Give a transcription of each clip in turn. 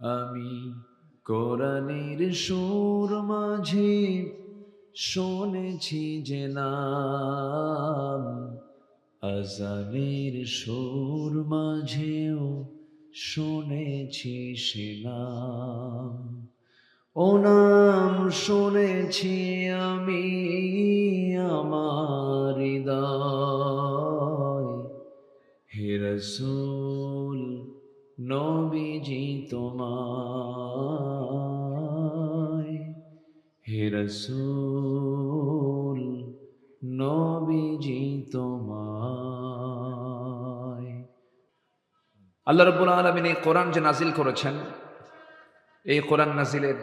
আমি কোরআনের সুর মাঝে শুনেছি যে নাম, আজানের সুর মাঝেও শুনেছি সে নাম। ও নাম শুনেছি আমি আমার হৃদয়। হে রসূল নবীজি তোমায়, হে রসূল নবীজি তোমায়। আল্লাহ রাব্বুল আলামিন এই কোরআন যে নাজিল করেছেন, এই কোরআন নাজিলের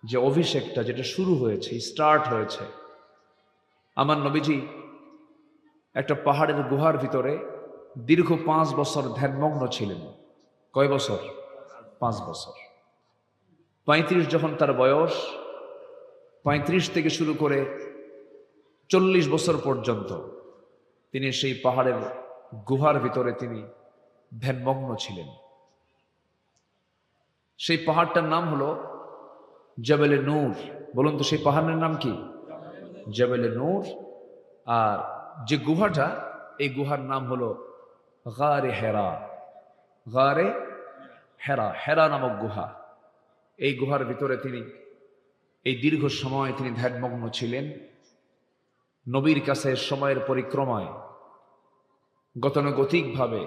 যে অভিষেকটা যেটা শুরু হয়েছে, স্টার্ট হয়েছে, আমার নবীজি একটা পাহাড়ের গুহার ভিতরে দীর্ঘ 5 বছর ধ্যানমগ্ন ছিলেন। কয় বছর? 5 বছর। 35 যখন তার বয়স, 35 থেকে শুরু করে 40 বছর পর্যন্ত তিনি সেই পাহাড়ের গুহার ভিতরে তিনি ধ্যানমগ্ন ছিলেন। সেই পাহাড়টার নাম হলো জবেলে নূর। বলুন তো সেই পাহাড়ের নাম কি? জবেলে নূর। আর যে গুহাটা, এই গুহার নাম হলো গারে হেরা। গারে হেরা, হেরা নামক গুহা। এই গুহার ভিতরে তিনি এই দীর্ঘ সময় তিনি ধ্যানমগ্ন ছিলেন। নবীর কাছে সময়ের পরিক্রমায় গতানুগতিকভাবে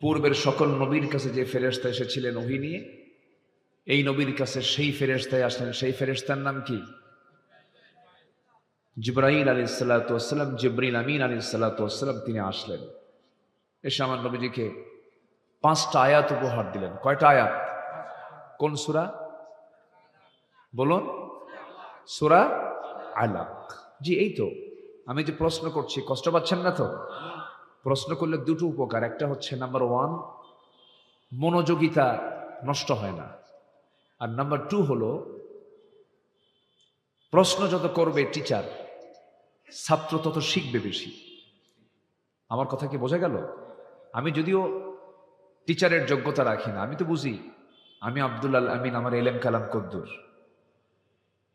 পূর্বের সকল নবীর কাছে যে ফেরেশতা এসেছিলেন ওহী নিয়ে, এই নবীর কাছে সেই ফেরেশতাই আসলেন। সেই ফেরেশতার নাম কি? জিবরাইল আলাইহিস সালাতু ওয়াস সালাম, জিবরিল আমিন আলাইহিস সালাতু ওয়াস সালাম। তিনি আসলেন, এসে আমার নবীজিকে 5টা আয়াত উপহার দিলেন। কয়টা আয়াত? কোন সূরা? বলুন। সূরা আলাক। জি, এই তো। আমি যে প্রশ্ন করছি, কষ্ট পাচ্ছেন না তো? প্রশ্ন করলে দুটো উপকার। একটা হচ্ছে নাম্বার 1, মনোযোগিতা নষ্ট হয় না। আর নাম্বার 2 হলো, প্রশ্ন যত করবে টিচার, ছাত্র তত শিখবে বেশি। আমার কথা কি বোঝা গেল? আমি যদিও টিচারের যোগ্যতা রাখি না, আমি তো বুঝি আমি আব্দুল আল আমিন, আমার এলেম কালাম কদ্দুর।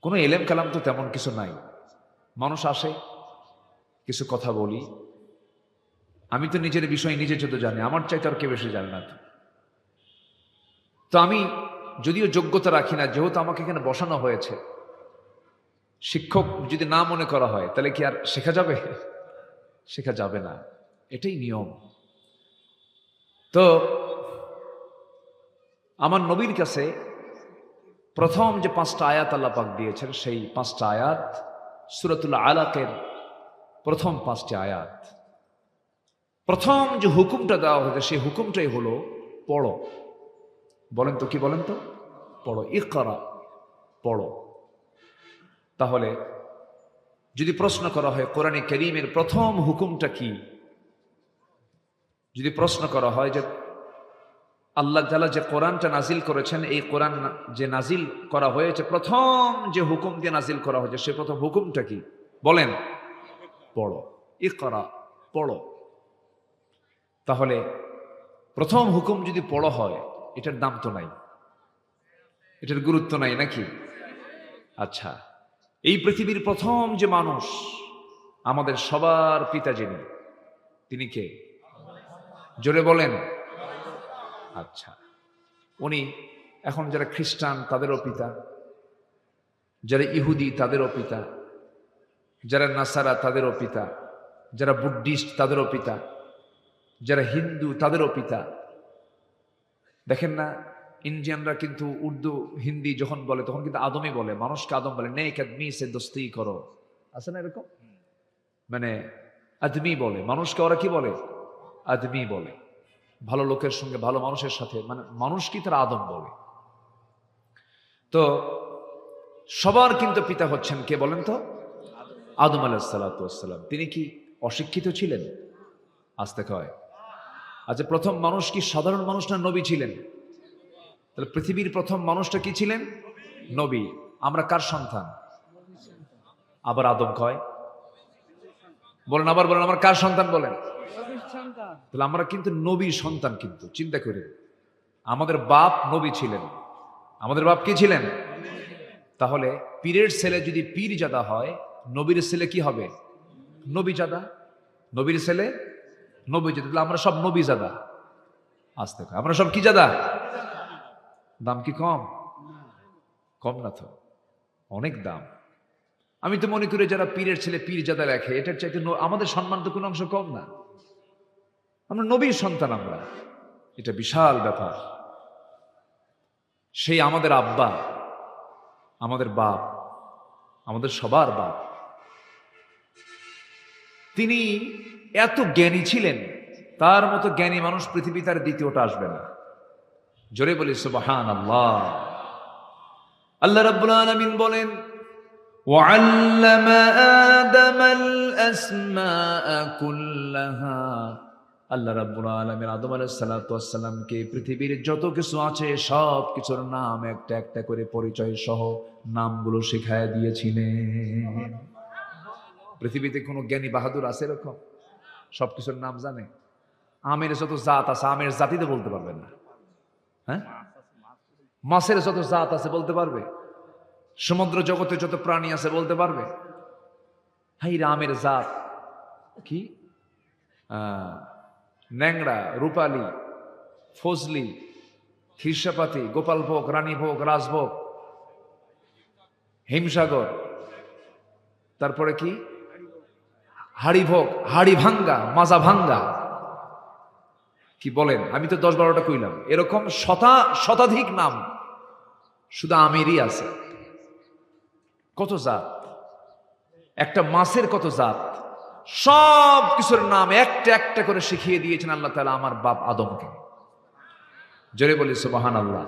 কোনো এলেম কালাম তো তেমন কিছু নাই। মানুষ আসে, কিছু কথা বলি। আমি তো নিজের বিষয় নিজে যত জানি, আমার চাইতে আর কে বেশি জানে না। তো আমি যদিও যোগ্যতা রাখি না, যেহেতু আমাকে এখানে বসানো হয়েছে, শিক্ষক যদি না মনে করা হয় তাহলে কি আর শেখা যাবে? শেখা যাবে না, এটাই নিয়ম। তো আমার নবীর কাছে প্রথম যে 5টা আয়াত আল্লাহ পাক দিয়েছেন, সেই 5টা আয়াত সূরাতুল আলাকের প্রথম 5টি আয়াত। প্রথম যে হুকুমটা দেওয়া হয়েছে সেই হুকুমটাই হলো পড়ো। বলেন তো, কি বলেন তো? পড়ো, ইকরা, পড়ো। তাহলে যদি প্রশ্ন করা হয় কোরআনে কারীমের প্রথম হুকুমটা কি, যদি প্রশ্ন করা হয় যে আল্লাহ তাআলা যে কোরআনটা নাজিল করেছেন, এই কোরআন যে নাজিল করা হয়েছে, প্রথম যে হুকুম দিয়ে নাজিল করা হয়েছে, সে প্রথম হুকুমটা কি? বলেন। পড়ো, ইকরা, পড়ো। তাহলে প্রথম হুকুম যদি পড়ো হয়, এটার দাম তো নাই, এটার গুরুত্ব নাই নাকি? আচ্ছা, এই পৃথিবীর প্রথম যে মানুষ, আমাদের সবার পিতা যিনি, তিনি কে? জোরে বলেন। আচ্ছা, উনি এখন যারা খ্রিস্টান তাদেরও পিতা, যারা ইহুদি তাদেরও পিতা, যারা নাসারা তাদেরও পিতা, যারা বুদ্ধিস্ট তাদেরও পিতা, যারা হিন্দু তাদেরও পিতা। দেখেন না, ইন্ডিয়ানরা কিন্তু উর্দু হিন্দি যখন বলে তখন কিন্তু আদমই বলে, মানুষকে আদম বলে। নেক আদমি সে দোস্তি করো, আছে না এরকম? মানে আদমি বলে মানুষকে, ওরা কি বলে? আদমি বলে। ভালো লোকের সঙ্গে, ভালো মানুষের সাথে, মানে মানুষ কি তারা আদম বলে। তো সবার কিন্তু পিতা হচ্ছেন কে বলেন তো? আদম আলাইহিস সালাতু ওয়াস সালাম। তিনি কি অশিক্ষিত ছিলেন? আস্তে কয়। আচ্ছা, প্রথম মানুষ কি সাধারণ মানুষ না নবী ছিলেন? তাহলে পৃথিবীর প্রথম মানুষটা কি ছিলেন? নবী। আমরা কার সন্তান? আবার আদম কয়। বলেন, আবার বলেন, আমরা কার সন্তান বলেন? তাহলে আমরা কিন্তু নবীর সন্তান, কিন্তু চিন্তা করে। আমাদের বাপ নবী ছিলেন। আমাদের বাপ কি ছিলেন? তাহলে পীরের ছেলে যদি পীরজাদা হয়, নবীর ছেলে কি হবে? নবীজাদা। নবীর ছেলে নবীজাদা। তাহলে আমরা সব নবীজাদা। আসতে আমরা সব কি জাদা? দাম কি কম? কম না তো, অনেক দাম। আমি তো মনে করি যারা পীরের ছেলে পীরজাদা লেখে, এটার চাইতে আমাদের সম্মান তো কোনো অংশ কম না। আমরা নবীর সন্তান, আমরা, এটা বিশাল ব্যাপার। সেই আমাদের আব্বা, আমাদের বাপ, আমাদের সবার বাপ, তিনি এত জ্ঞানী ছিলেন, তার মতো জ্ঞানী মানুষ পৃথিবীতে আর দ্বিতীয়টা আসবে না। জোরে বলি সুবহানাল্লাহ। আল্লাহ রাব্বুল আলামিন বলেন, وَعَلَّمَ آدَمَ الْأَسْمَاءَ كُلَّهَا। আল্লাহ রাব্বুল আলামিন আদম আলাইহিস সালাতু ওয়াস সালামকে পৃথিবীর যত কিছু আছে সব কিছুর নাম একটা একটা করে পরিচয় সহ নামগুলো শিখায় দিয়েছিলেন। পৃথিবীতে কোনো জ্ঞানী বাহাদুর আছে এরকম? সব কিছুর নাম জানে? আমের যত জাত আছে, আমের জাতিতে বলতে পারবে না। হ্যাঁ, মাছের যত জাত আছে বলতে পারবে? সমুদ্র জগতে যত প্রাণী আছে বলতে পারবে? হাই রামের জাত কি? ন্যাংড়া, রূপালী, ফজলি, খিরসাপাতি, গোপালভোগ, রানীভোগ, রাজভোগ, হিমসাগর, তারপরে কি হাড়িভোগ, হাড়ি ভাঙ্গা, মাজা ভাঙ্গা। কি বলেন? আমি তো 10-12টা কইলাম। এরকম শতাধিক নাম শুধু আমেরই আছে। কত জাত! একটা মাছের কত জাত! সব কিছুর নাম একটা একটা করে শিখিয়ে দিয়েছেন আল্লাহ তাআলা আমার বাপ আদমকে। জোরে বলি সুবহানাল্লাহ।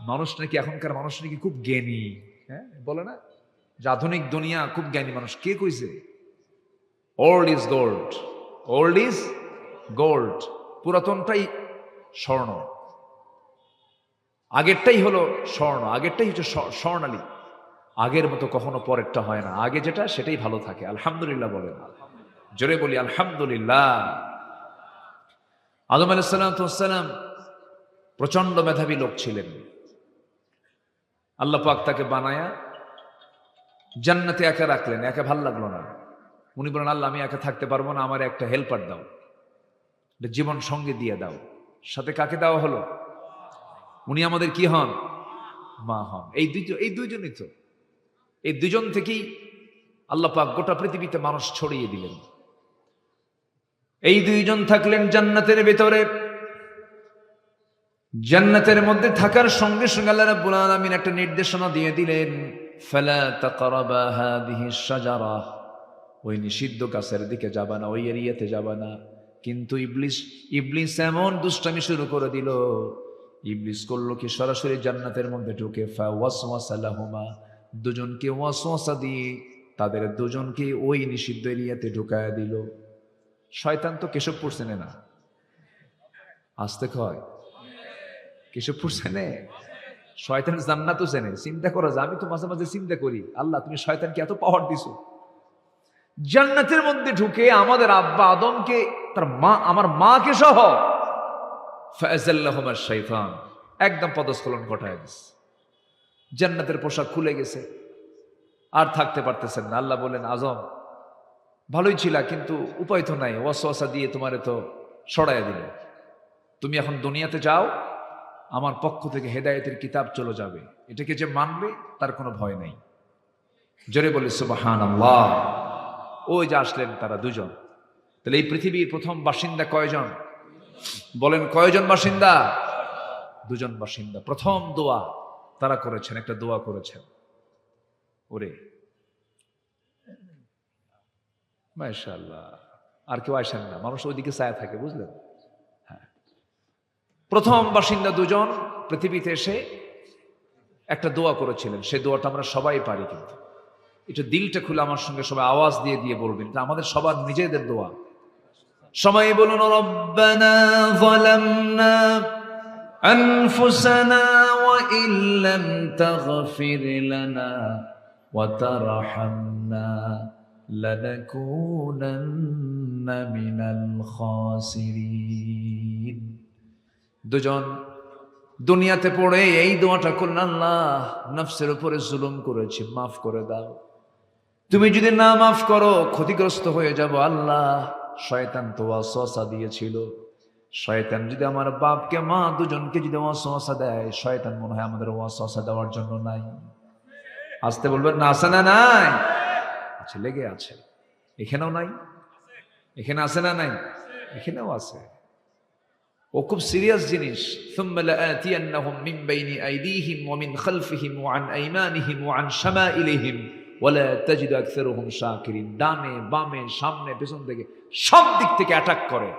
মানুষ নাকি, এখনকার মানুষ নাকি খুব জ্ঞানী। হ্যাঁ, বলে না যে আধুনিক দুনিয়া খুব জ্ঞানী মানুষ। কে কইছে? Old is gold, old is gold. পুরাতনটাই স্বর্ণ, আগেরটাই হলো স্বর্ণ, আগেরটাই হচ্ছে স্বর্ণালী। আগের মতো কখনো পরেরটা হয় না। আগে যেটা সেটাই ভালো থাকে। আলহামদুলিল্লাহ বলেন। জোরে বলি আলহামদুলিল্লাহ। আদম আলাইহিস সালাম প্রচন্ড মেধাবী লোক ছিলেন। আল্লাহ পাক তাকে বানায়া জান্নাতে একা রাখলেন। একা ভাল লাগলো না। উনি বলেন, আল্লাহ আমি একা থাকতে পারবো না, আমার একটা হেল্পার দাও, জীবন সঙ্গে দিয়ে দাও। সাথে কাকে দেওয়া হলো? উনি আমাদের কি হন? মা হন। এই দুইজনই তো, এই দুজন থেকেই আল্লাহ পাক গোটা পৃথিবীতে মানুষ ছড়িয়ে দিলেন। এই দুইজন থাকলেন জান্নাতের ভেতরে। জান্নাতের মধ্যে থাকার সঙ্গে সঙ্গে আল্লাহ রাব্বুল আলামিন একটা নির্দেশনা দিয়ে দিলেন, ফালা তাকরাবা হাযিহিশ শাজারা, ওই নিষিদ্ধ গাছের দিকে যাবা না, ওই এরিয়াতে যাবা না। কিন্তু ইবলিস এমন দুষ্টামি শুরু করে দিল। ইবলিস করলো কি, সরাসরি জান্নাতের মধ্যে ঢুকে ফাওয়াসওয়াসা লাহুমা, দুজনকে ওয়াসওয়াসা দিয়ে তাদের দুজনকে ওই নিষিদ্ধ এরিয়াতে ঢুকায়া দিল। শয়তান তো কেশবপুর চেনে না, আসতে কয় কেশবপুর চেনে, শয়তান জান্নাতও চেনে। চিন্তা করা যায়, আমি তো মাঝে মাঝে চিন্তা করি, আল্লাহ তুমি শয়তানকে এত পাওয়ার দিছো, জান্নাতের মধ্যে ঢুকে আমাদের আব্বা আদমকে, তার মা, আমার মাকে সহ ফাযাল্লাহুমা শাইতান, একদম পদস্খলন ঘটায় দিছে। জান্নাতের পোশাক খুলে গেছে, আর থাকতে পারতেছেন না। আল্লাহ বলেন, আজম ভালোই ছিলা, কিন্তু উপায় তো নাই, ওয়াসওয়াসা দিয়ে তোমারে তো সরাইয়া দিল। তুমি এখন দুনিয়াতে যাও, আমার পক্ষ থেকে হেদায়েতের কিতাব চলে যাবে, এটাকে যে মানবে তার কোনো ভয় নাই। জোরে বলি সুবহানাল্লাহ। ওই যে আসলেন তারা দুজন। তাহলে এই পৃথিবীর প্রথম বাসিন্দা কয়জন? বলেন কয়জন বাসিন্দা? দুজন বাসিন্দা। প্রথম দোয়া তারা করেছেন, একটা দোয়া করেছেন। ওরে মাশাআল্লাহ, আর কেউ আসেন না, মানুষ ওইদিকে চায় থাকে, বুঝলেন? হ্যাঁ, প্রথম বাসিন্দা দুজন পৃথিবীতে এসে একটা দোয়া করেছিলেন। সে দোয়াটা আমরা সবাই পারি, কিন্তু এটা দিলটা খুলে আমার সঙ্গে সবাই আওয়াজ দিয়ে দিয়ে বলবেন, এটা আমাদের সবার নিজেদের দোয়া। সবাই বলুন, রব্বানা যালামনা আনফুসানা ওয়া ইল্লাম তাগফির লানা ওয়া তারহামনা লানাকুনান্না মিনাল খাসিরিন। দুজন দুনিয়াতে পড়ে এই দোয়াটা করলেন, আল্লাহ নফসের উপরে জুলুম করেছি, মাফ করে দাও। তুমি যদি না মাফ করো ক্ষতিগ্রস্ত হয়ে যাব। আল্লাহ শয়তান তো ওয়াসওয়াসা দিয়েছিল, শয়তান যদি আমার বাপকে মা দুজনকে যদি ওয়াসওয়াসা দেয়, শয়তান মনে হয় আমাদের ওয়াসওয়াসা দেওয়ার জন্য নাই। আসতে বলবেন না, আছে না নাই? আচ্ছা, লেগে আছে। এখানেও নাই? এখানে আছে না নাই? এখানেও আছে। ও খুব সিরিয়াস জিনিস। ثم لآتينهم من بين أيديهم ومن خلفهم وعن أيمانهم وعن شمائلهم ولا تجد أكثرهم شاكرين। ডানে বামে সামনে পেছন থেকে সব দিক থেকে অ্যাটাক করে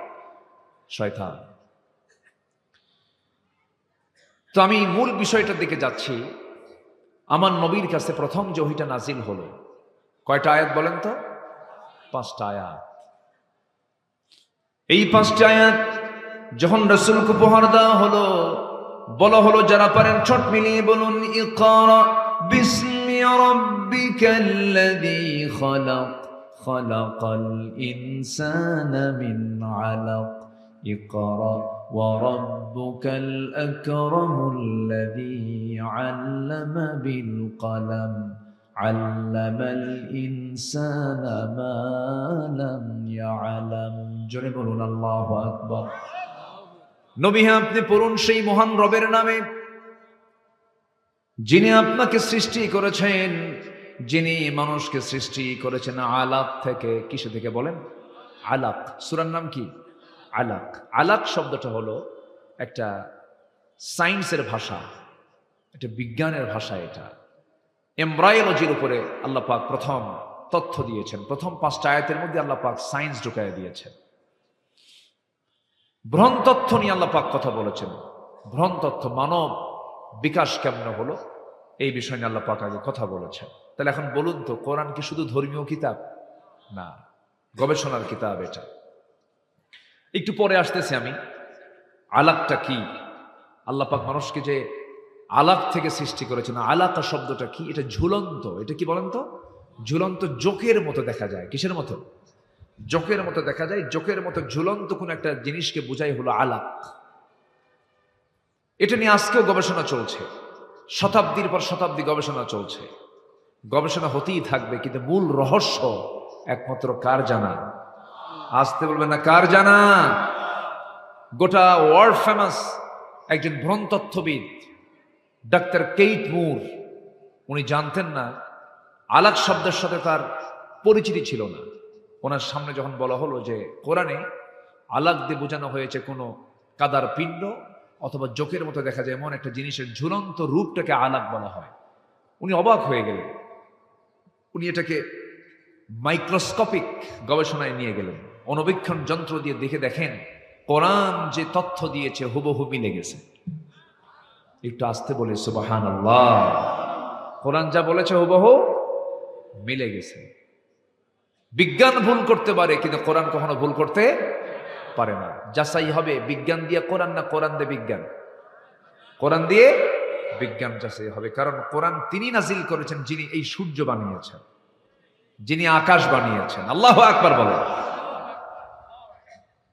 শয়তান। তো আমি মূল বিষয়টার দিকে যাচ্ছি। আমার নবীর কাছে প্রথম যে ওহীটা নাজিল হলো, কয়টা আয়াত বলেন তো? 5টা আয়াত। এই 5টা আয়াত যখন রাসূলকে উপহার দেওয়া হলো, বলা হলো যারা পারেন ঠোঁট মিলিয়ে বলুন, ইকরা বিসমি রাব্বিকাল্লাযী খালাক খালাকাল ইনসানা মিন আলাক ইকরা ওয়া রাব্বুকাল আকরামুল্লাযী আল্লামা বিল কলম আল্লামাল ইনসানা মা লাম ইয়ালাম। জোরে বলুন আল্লাহু আকবার। নবী হ্যাঁ, আপনি পড়ুন সেই মহান রবের নামে যিনি আপনাকে সৃষ্টি করেছেন, যিনি মানুষকে সৃষ্টি করেছেন আলাক থেকে। কিসে থেকে বলেন? আলাক। সূরার নাম কি? আলাক। আলাক শব্দটা হলো একটা সায়েন্সের ভাষা, এটা বিজ্ঞানের ভাষা। এটা এমব্রায়োলজির উপরে আল্লাহ পাক প্রথম তথ্য দিয়েছেন। প্রথম 5টা আয়াতের মধ্যে আল্লাহ পাক সায়েন্স ঢুকায় দিয়েছেন। ভ্রণ তথ্য নিয়ে আল্লাহ পাক কথা বলেছেন। ভ্রণ তথ্য, মানব বিকাশ কেমন হলো, এই বিষয় নিয়ে আল্লাহ পাক আগে কথা বলেছেন। তাহলে এখন বলুন তো, কোরআন কি শুধু ধর্মীয় কিতাব? না, গবেষণার কিতাব এটা। একটু পরে আসতেছি আমি। আলাকটা কি? আল্লাহ পাক মানুষকে যে আলাক থেকে সৃষ্টি করেছেন, আলাকা শব্দটা কি? এটা ঝুলন্ত। এটা কি বলেন তো? ঝুলন্ত, জোকের মতো দেখা যায়। কিসের মতো? জোকের মতো দেখা যায়। জোকের মতো ঝুলন্ত কোন একটা জিনিসকে বোঝাই হলো আলাক। এটা নিয়ে আজকেও গবেষণা চলছে, শতাব্দীর পর শতাব্দী গবেষণা চলছে। গবেষণা হতেই থাকবে, কিন্তু মূল রহস্য একমাত্র কার জানা? আসতে বলবেন না, কার জানা? গোটা ওয়ার্ল্ড ফেমাস একজন ভ্রণতত্ত্ববিদ ডাক্তার কেইট মুর, উনি জানতেন না, আলাক শব্দের সাথে তার পরিচিতি ছিল না। ওনার সামনে যখন বলা হলো যে কোরআনে আলাক দিয়ে বোঝানো হয়েছে কোনো কাদার পিণ্ড অথবা জোকের মতো দেখা যায় এমন একটা জিনিসের ঝুলন্ত রূপটাকে আলাক বলা হয়, উনি অবাক হয়ে গেলেন। উনি এটাকে মাইক্রোস্কোপিক গবেষণায় নিয়ে গেলেন। অণুবীক্ষণ যন্ত্র দিয়ে দেখেন কোরআন যে তথ্য দিয়েছে হুবহু মিলে গেছে। একটু আসতে বলে সুবহানাল্লাহ। কোরআন যা বলেছে হুবহু মিলে গেছে। বিজ্ঞান ভুল করতে পারে, কিন্তু কোরআন কখনো ভুল করতে পারে না। যাচাই হবে বিজ্ঞান দিয়ে কোরআন, না কোরআন দিয়ে বিজ্ঞান? কোরআন দিয়ে বিজ্ঞান যাচাই হবে। কারণ কোরআন তিনি নাজিল করেছেন যিনি এই সূর্য বানিয়েছেন, যিনি আকাশ বানিয়েছেন। আল্লাহু আকবার বলেন।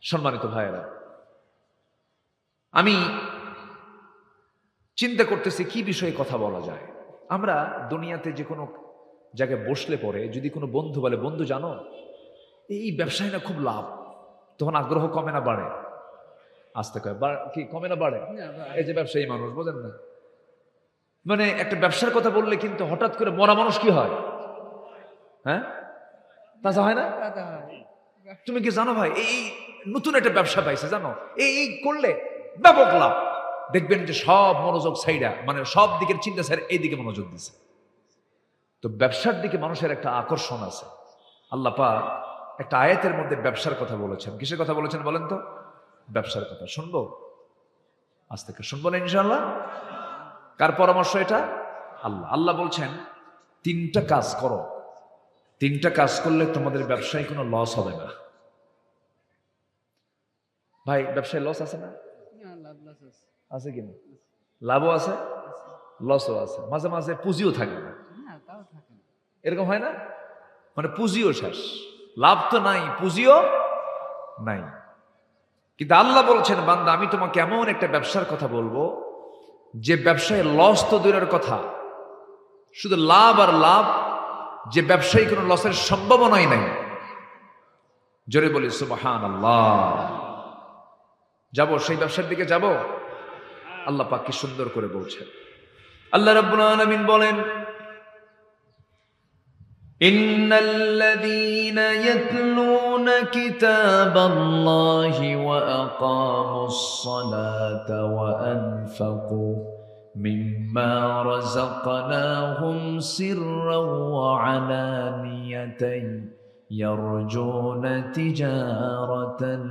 সম্মানিত ভাইয়েরা, আমি চিন্তা করতেছি কি বিষয়ে কথা বলা যায়। আমরা দুনিয়াতে যে কোনো জায়গায় বসলে পরে যদি কোনো বন্ধু বলে, বন্ধু জানো এই ব্যবসায় না খুব লাভ, তখন আগ্রহ কমে না বাড়ে? আসতে কয় কি কমে না বাড়ে? এই যে ব্যবসায়ী মানুষ, বোঝেন না, মানে একটা ব্যবসার কথা বললে কিন্তু হঠাৎ করে মরা মানুষ কি হয়? হ্যাঁ, তাজা হয় না? তুমি কি জানো ভাই, এই নতুন একটা ব্যবসা পাইছে, জানো এই করলে ব্যাপক লাভ। দেখবেন যে সব মনোযোগ সাইডা, মানে সব দিকের চিন্তা স্যার এই দিকে মনোযোগ দিছে। তো ব্যবসার দিকে মানুষের একটা আকর্ষণ আছে। আল্লাহ পাক একটা আয়াতের মধ্যে ব্যবসার কথা বলেছেন। কিসের কথা বলেছেন বলেন তো? ব্যবসার কথা। শুনবো? আজ থেকে শুনবো না ইনশাআল্লাহ? কার পরামর্শ এটা? আল্লাহ। আল্লাহ বলছেন 3টা কাজ করো, 3টা কাজ করলে তোমাদের ব্যবসায় কোনো লস হবে না। ভাই ব্যবসায় লস আছে না? আছে কিনা? লাভও আছে, লসও আছে, মাঝে মাঝে পুঁজিও থাকে না। এরকম হয় না? মানে পুঁজিও শেষ, লাভ তো নাই, পুঁজিও নাই। কিন্তু আল্লাহ বলছেন, বান্দা আমি তোমাকে এমন একটা ব্যবসার কথা বলবো যে ব্যবসায় লস তো দূরের কথা, শুধু লাভ আর লাভ, যে ব্যবসায়ী কোনো লসের সম্ভাবনাই নাই। জোরে বলি সুবহানাল্লাহ। যাব সেই ব্যবসার দিকে যাব। আল্লাহ পাক কি সুন্দর করে বলছেন। আল্লাহ রাব্বুল আলামিন বলেন, ইন্নাল্লাযীনা ইয়াতলুনা কিতাবাল্লাহি ওয়া আকামুস সালাতা ওয়া আনফাকু মিম্মা রাযাকনাহুম সিররাও ওয়া আলানিয়াতান ইয়ারজুনা তিজারাতান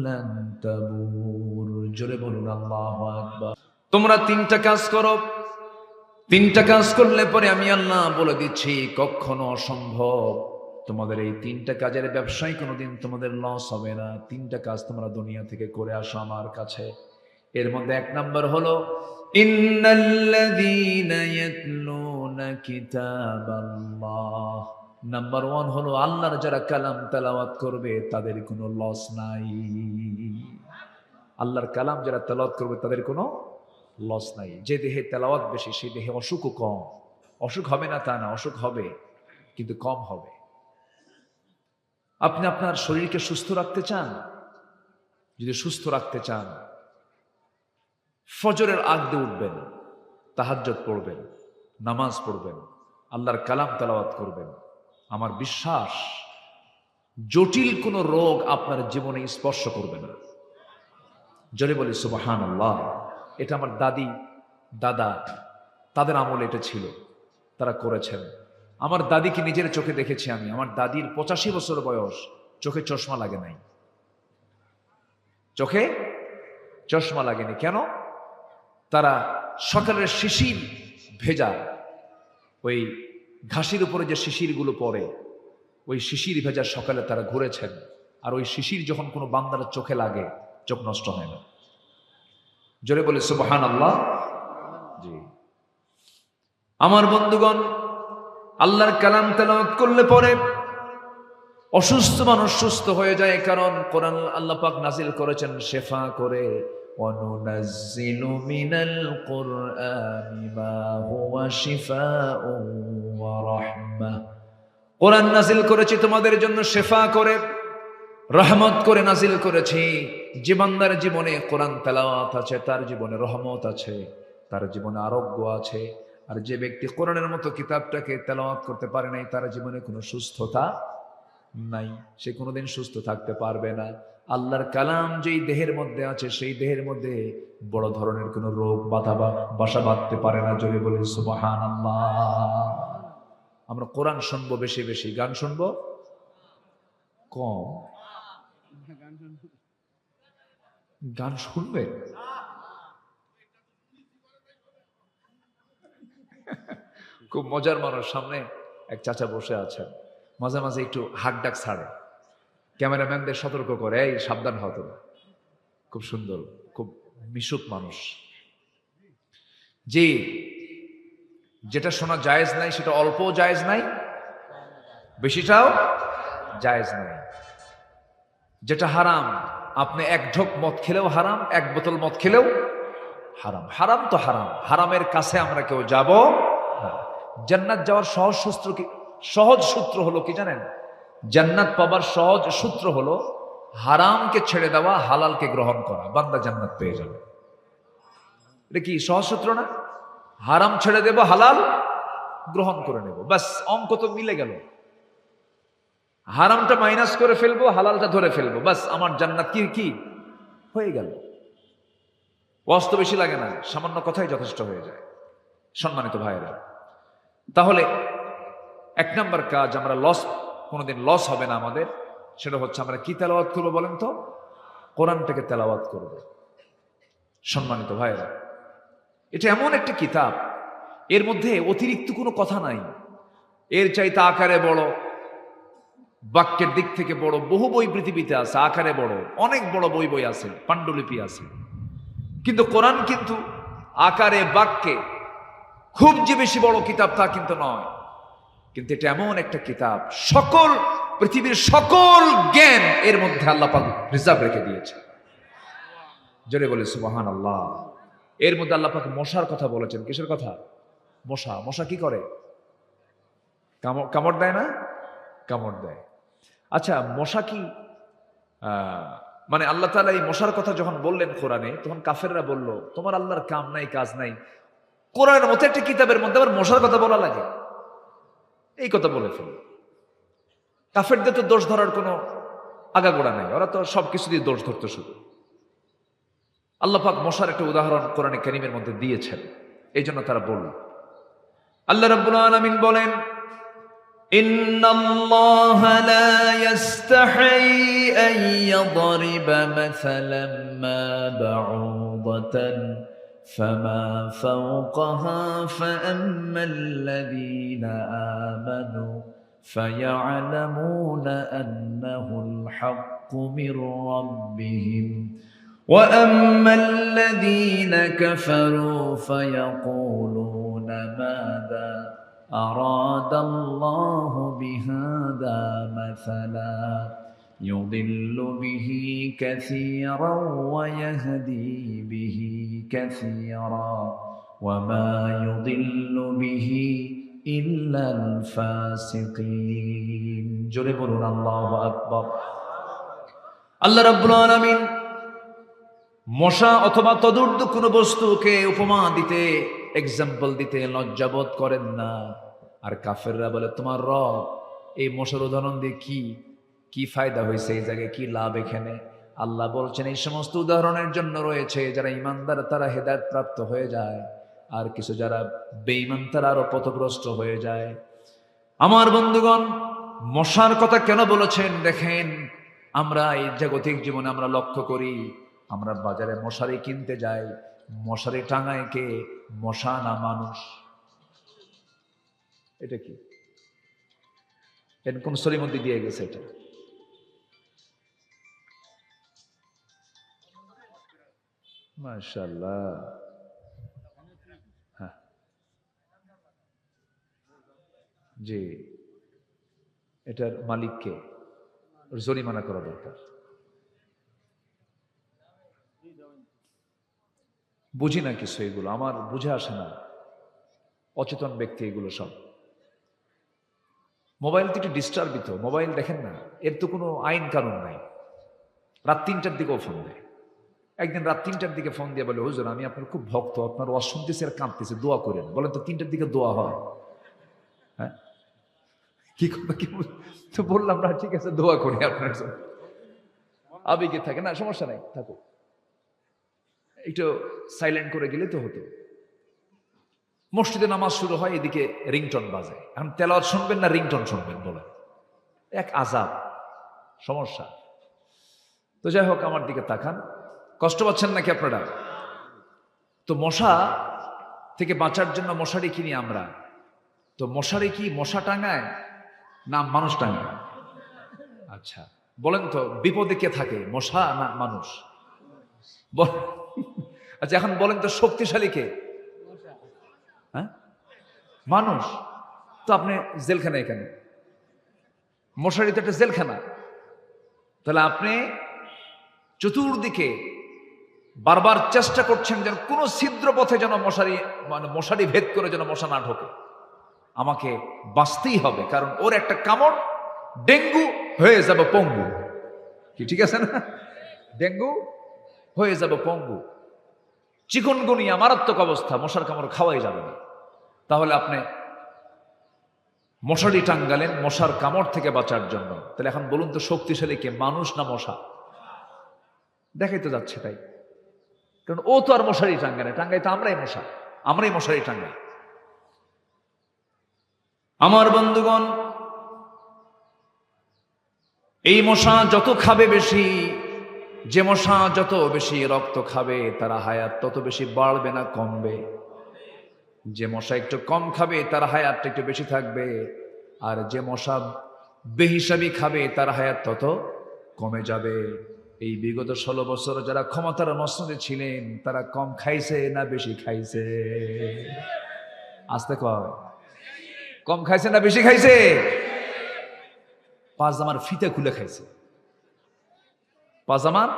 লান তাবুর। জোরে বলুন আল্লাহু আকবার। তোমরা তিনটা কাজ করো, তিনটা কাজ করলে পরে আমি আল্লাহ বলে দিচ্ছি কখনো অসম্ভব তোমাদের এই তিনটা কাজের ব্যবসায় কোনোদিন তোমাদের লস হবে না। তিনটা কাজ তোমরা দুনিয়া থেকে করে আসো আমার কাছে। এর মধ্যে এক নাম্বার হলো ইন্নাল্লাযীনা ইয়াতলুনা কিতাবাল্লাহ। নাম্বার 1 হলো আল্লাহর যারা কালাম তেলাওয়াত করবে তাদের কোনো লস নাই। আল্লাহর কালাম যারা তেলাওয়াত করবে তাদের কোনো লস নাই। যে দেহে তেলাওয়াত বেশি সেই দেহে অসুখও কম। অসুখ হবে না তা না, অসুখ হবে কিন্তু কম হবে। আপনি আপনার শরীরকে সুস্থ রাখতে চান? যদি সুস্থ রাখতে চান, ফজরের আগ দিয়ে উঠবেন, তাহাজ্জুদ পড়বেন, নামাজ পড়বেন, আল্লাহর কালাম তেলাওয়াত করবেন। আমার বিশ্বাস জটিল কোনো রোগ আপনার জীবনে স্পর্শ করবে না। জোরে বলি সুবহানাল্লাহ। এটা আমার দাদি দাদা তাদের আমলে এটা ছিল, তারা করেছেন। আমার দাদিকে নিজের চোখে দেখেছি আমি। আমার দাদির 85 বছর বয়স, চোখে চশমা লাগে নাই। চোখে চশমা লাগেনি কেন? তারা সকালের শিশির ভেজা, ওই ঘাসের উপরে যে শিশিরগুলো পড়ে, ওই শিশির ভেজা সকালে তারা ঘুরেছেন। আর ওই শিশির যখন কোনো বান্দার চোখে লাগে, চোখ নষ্ট হয় না। জোরে বলে সুবহানাল্লাহ। জি আমার বন্ধুগণ, আল্লাহর কালাম তেলাওয়াত করলে পরে অসুস্থ মানুষ সুস্থ হয়ে যায়। কারণ কোরআন আল্লাহ পাক নাজিল করেছেন শেফা করে। ওয়ানুনাজ্জিলু মিনাল কুরআনি মা হুয়া শিফাউন ওয়া রাহমাহ। কোরআন নাজিল করেছি তোমাদের জন্য শেফা করে, রহমত করে নাজিল করেছি। যে বান্দার জীবনে কোরআন তেলাওয়াত আছে তার জীবনে রহমত আছে, তার জীবনে আরোগ্য আছে। আর যে ব্যক্তি কোরআনের মতো কিতাবটাকে তেলাওয়াত করতে পারে নাই, তার জীবনে কোনো সুস্থতা নাই, সে কোনোদিন সুস্থ থাকতে পারবে না। আল্লাহর কালাম যেই দেহের মধ্যে আছে সেই দেহের মধ্যে বড় ধরনের কোনো রোগ বাসা বাঁধতে পারে না। জোরে বলি সুবহানাল্লাহ। আমরা কোরআন শুনবো বেশি বেশি, গান শুনবো কম। গান শুনবে? খুব মজার মানুষ। সামনে এক চাচা বসে আছেন, মাঝে মাঝে একটু হাক ডাক ছাড়ে, ক্যামেরাম্যানদের সতর্ক করে, এই সাবধান হতো না। খুব সুন্দর, খুব মিশুক মানুষ। যে যেটা শোনা জায়েজ নাই সেটা অল্পও জায়েজ নাই, বেশিটাও জায়েজ নাই। যেটা হারাম, আপনি এক ঢোক মদ খেলেও হারাম, এক বোতল মদ খেলেও হারাম। হারাম তো হারাম, হারামের কাছে আমরা কেউ যাব না। জান্নাত যাওয়ার সহজ সূত্র হলো কি জানেন? জান্নাত পাবার সহজ সূত্র হলো হারামকে ছেড়ে দেওয়া, হালালকে গ্রহণ করা। বান্দা জান্নাত পেয়ে যাবে। এটা কি সহজ সূত্র না? হারাম ছেড়ে দেব, হালাল গ্রহণ করে নেব, ব্যাস অঙ্ক তো মিলে গেল। হারামটা মাইনাস করে ফেলবো, হালালটা ধরে ফেলবো, ব্যাস আমার জান্নাত কি হয়ে গেল। ওয়াজ বেশি লাগে না, সামান্য কথাই যথেষ্ট হয়ে যায়। সম্মানিত ভাইয়েরা, তাহলে এক নাম্বার কাজ, আমরা কোনোদিন লস হবে না আমাদের, সেটা হচ্ছে আমরা কি তেলাওয়াত করবো বলেন তো? কোরআনটাকে তেলাওয়াত করব। সম্মানিত ভাইয়েরা, এটা এমন একটা কিতাব, এর মধ্যে অতিরিক্ত কোনো কথা নাই। এর চাইতে আকারে বড়, বাক্যের দিক থেকে বড় বহু বই পৃথিবীতে আছে। আকারে বড় অনেক বড় বই আছে, পাণ্ডুলিপি আছে। কিন্তু কোরআন কিন্তু আকারে বাক্যে খুব যে বেশি বড় কিতাব তা কিন্তু নয়। কিন্তু এটা এমন একটা কিতাব, পৃথিবীর সকল জ্ঞান এর মধ্যে আল্লাহ পাক রিজার্ভ রেখে দিয়েছে। জোরে বলে সুবহানাল্লাহ। এর মধ্যে আল্লাহ পাক মশার কথা বলেছেন। কিসের কথা? মশা। মশা কি করে? কামড় দেয় না? কামড় দেয়। আচ্ছা, মশা কি মানে আল্লাহ তাআলা এই মশার কথা যখন বললেন কোরআনে, তখন কাফেররা বলল, তোমার আল্লাহর কাম নাই কাজ নাই, কোরআনের মতো একটা কিতাবের মধ্যে আবার মশার কথা বলা লাগে? এই কথা বলে ফেল। কাফেরদের তো দোষ ধরার কোনো আগাগোড়া নাই, ওরা তো সবকিছু দিয়ে দোষ ধরতে শুরু। আল্লাহ পাক মশার একটা উদাহরণ কোরআনে কারীমের মধ্যে দিয়েছেন, এই জন্য তারা বলল। আল্লাহ রাব্বুল আলামিন বলেন, ইন্নাল্লাহা লা ইস্তাহি আন ইয়াদরিবা মাসালাম মা বাউদাতান ফামা ফাওকাহা ফাআম্মাল্লাযীনা আমানু ফায়া'লামুনা আন্নাহুল হাক্কু মির রাব্বিহিম وَأَمَّا الَّذِينَ كَفَرُوا فَيَقُولُونَ مَاذَا أَرَادَ اللَّهُ بِهَذَا مَثَلًا يُضِلُّ بِهِ كَثِيرًا وَيَهْدِي بِهِ كَثِيرًا وَمَا يُضِلُّ بِهِ إِلَّا الْفَاسِقِينَ জোরে বলুন আল্লাহু আকবার। আল্লাহ রাব্বুল আলামিন মশা অথবা তদূর্ধ্ব কোনো বস্তুকে উপমা দিতে, এক্সাম্পল দিতে লজ্জাবোধ করেন না। আর কাফেররা বলে, তোমার রব এই মশার উদাহরণ দিয়ে কি ফায়দা হয়েছে, এই জায়গায় কি লাভ এখানে? আল্লাহ বলছেন, এই সমস্ত উদাহরণের জন্য রয়েছে যারা ইমানদার তারা হেদায়েত প্রাপ্ত হয়ে যায়, আর কিছু যারা বেঈমান তারা আরো পথভ্রষ্ট হয়ে যায়। আমার বন্ধুগণ, মশার কথা কেন বলেছেন দেখেন। আমরা এই জাগতিক জীবনে আমরা লক্ষ্য করি, আমরা বাজারে মশারি কিনতে যাই, মশারি টাঙায় কে? মশা না মানুষ? এটা কি কোন সরির মধ্যে দিয়ে গেছে এটা? মাশাআল্লাহ। হ্যাঁ জি, এটার মালিককে জরিমানা করা দরকার। বুঝি না কিছু, এগুলো আমার বুঝে আসে না, অচেতন ব্যক্তি এগুলো সব। মোবাইল তো একটু ডিস্টার্বিত, মোবাইল দেখেন না, এর তো কোনো আইন কানুন নাই। রাত ৩টার দিকেও ফোন দেয়। একদিন রাত ৩টার দিকে ফোন দিয়ে বলে, হুজুর আমি আপনার খুব ভক্ত, আপনার ওয়াজ শুনতেছি আর কাঁদতেছে, দোয়া করেন। বলেন তো ৩টার দিকে দোয়া হয়? হ্যাঁ, কি কথা কি তো বললাম না, ঠিক আছে দোয়া করি আপনার জন্য। আবেগে থাকে না, সমস্যা নাই, থাকো, একটু সাইলেন্ট করে গেলে তো হতো। মসজিদে নামাজ শুরু হয়, এদিকে রিংটন বাজে। এখন তেলাওয়াত শুনবেন না রিংটন শুনবেন? বলেন, এক আযাব, সমস্যা। তো যাই হোক, আমার দিকে তাকান, কষ্ট পাচ্ছেন নাকি আপনারা? তো মশা থেকে বাঁচার জন্য মশারি কিনি আমরা। তো মশারি কি মশা টাঙায় না মানুষ টাঙায়? আচ্ছা বলেন তো, বিপদে কে থাকে, মশা না মানুষ? আচ্ছা এখন বলেন তো, শক্তিশালী কে? হ্যাঁ, মানুষ। তো আপনি জেলখানা, এখানে মশারি তো একটা জেলখানা। তাহলে আপনি চতুর্দিকে বারবার চেষ্টা করছেন যেন কোনো ছিদ্র পথে যেন মশারি ভেদ করে যেন মশা না ঢোকে। আমাকে বাঁচতেই হবে, কারণ ওর একটা কামড় ডেঙ্গু হয়ে যাবে পঙ্গু। কি ঠিক আছে না? ডেঙ্গু হয়ে যাবে পঙ্গু, চিকনগুনিয়া মারাত্মক অবস্থা, মশার কামড় খাওয়াই যাবে না। তাহলে আপনি মশারি টাঙ্গালেন মশার কামড় থেকে বাঁচার জন্য। তাহলে এখন বলুন তো, শক্তিশালী কে, মানুষ না মশা? দেখাই তো যাচ্ছে তাই, কারণ ও তো আর মশারি টাঙ্গায় না, টাঙ্গাই তো আমরাই মশা, আমরাই মশারি টাঙ্গাই। আমার বন্ধুগণ, এই মশা যত খাবে বেশি, যে মশা যত বেশি রক্ত খাবে তার হায়াত তত বেশি বাড়বে না কমবে। যে মশা একটু কম খাবে তার হায়াতটা একটু বেশি থাকবে, আর যে মশা বেহিসাবি খাবে তার হায়াত তত কমে যাবে। এই বিগত 16 বছর যারা ক্ষমতার মসনদে ছিলেন, তারা কম খাইছে না বেশি খাইছে? আস্তে কয়, কম খাইছে না বেশি খাইছে? পাজামার ফিতা খুলে খাইছে, পাজামার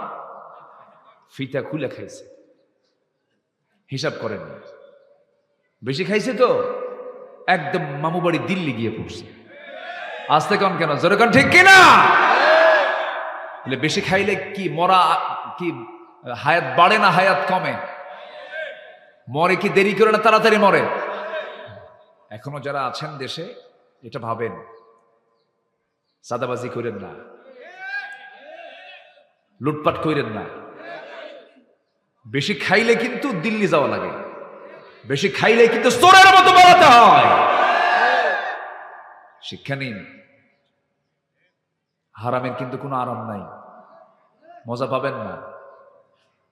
ফিতা খুলে খাইছে। হিসাব করেন, বেশি খাইছে তো একদম মামু বাড়ি দিল্লি গিয়ে পড়ছে। আসতে কন কেন, জোরে কন ঠিক কিনা? বেশি খাইলে কি মরা, কি হায়াত বাড়ে না হায়াত কমে? মরে কি দেরি করে না তাড়াতাড়ি মরে? এখনো যারা আছেন দেশে এটা ভাবেন, সাদাবাজি করেন না, লুটপাট করেন না। বেশি খাইলে কিন্তু দিল্লি যাওয়া লাগে, বেশি খাইলে কিন্তু চোরের মতো বাড়াতে হয়। শিক্ষা নিন, হারামের কিন্তু কোনো আরাম নাই, মজা পাবেন না,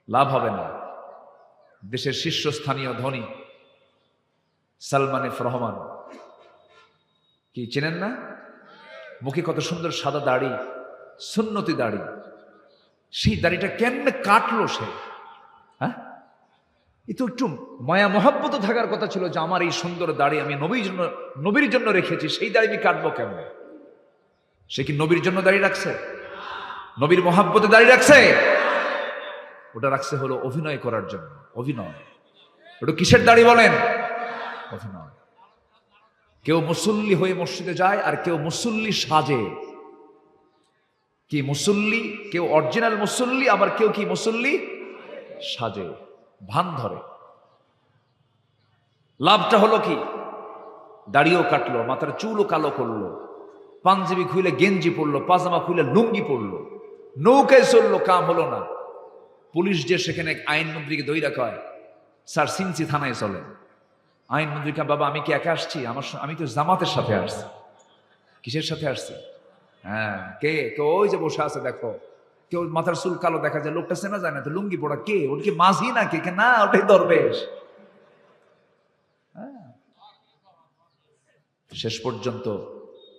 লাভ হবে না। দেশের শীর্ষস্থানীয় ধনী সালমান এফ রহমান, কি চেনেন না? মুখে কত সুন্দর সাদা দাড়ি, সুন্নতি দাড়ি, সেই দাড়িটা কেমনে কাটলো সে? হ্যাঁ, এ তো একটু মায়া মহাব্বত থাকার কথা ছিল যে আমার এই সুন্দর দাড়ি আমি নবীর জন্য রেখেছি, সেই দাড়ি আমি কাটবো কেমনে? সে কি নবীর জন্য দাড়ি রাখছে? নবীর মহাব্বতে দাড়ি রাখছে? ওটা রাখছে হলো অভিনয় করার জন্য। অভিনয়, ওটা কিসের দাড়ি বলেন? অভিনয়। কেউ মুসল্লি হয়ে মসজিদে যায় আর কেউ মুসল্লি সাজে। কি মুসল্লি? কেউ অরিজিনাল মুসল্লি, আবার কেউ কি মুসল্লি সাজে, ভান ধরে। লাভটা হলো কি? দাড়িও কাটলো, মাথার চুলও কালো করলো, পাঞ্জাবি খুলে গেঞ্জি পরলো, পাজামা খুলে লুঙ্গি পরলো, নৌকায় চললো, কাম হলো না। পুলিশ যে সেখানে আইনমন্ত্রীকে দইরা কয়, স্যার সিনসি থানায় চলেন। আইনমন্ত্রী কা, বাবা আমি কি একা আসছি? আমি তো জামাতের সাথে আসছি। কিসের সাথে আসছি? হ্যাঁ, কে? কেউ ওই যে বসে আছে দেখো, কেউ মাথার চুল কালো দেখা যায়, লোকটা চেনা যায় না, তো লুঙ্গি পড়া কে? ওটা কি মাঝি না কে? না, ওটাই দরবেশ। শেষ পর্যন্ত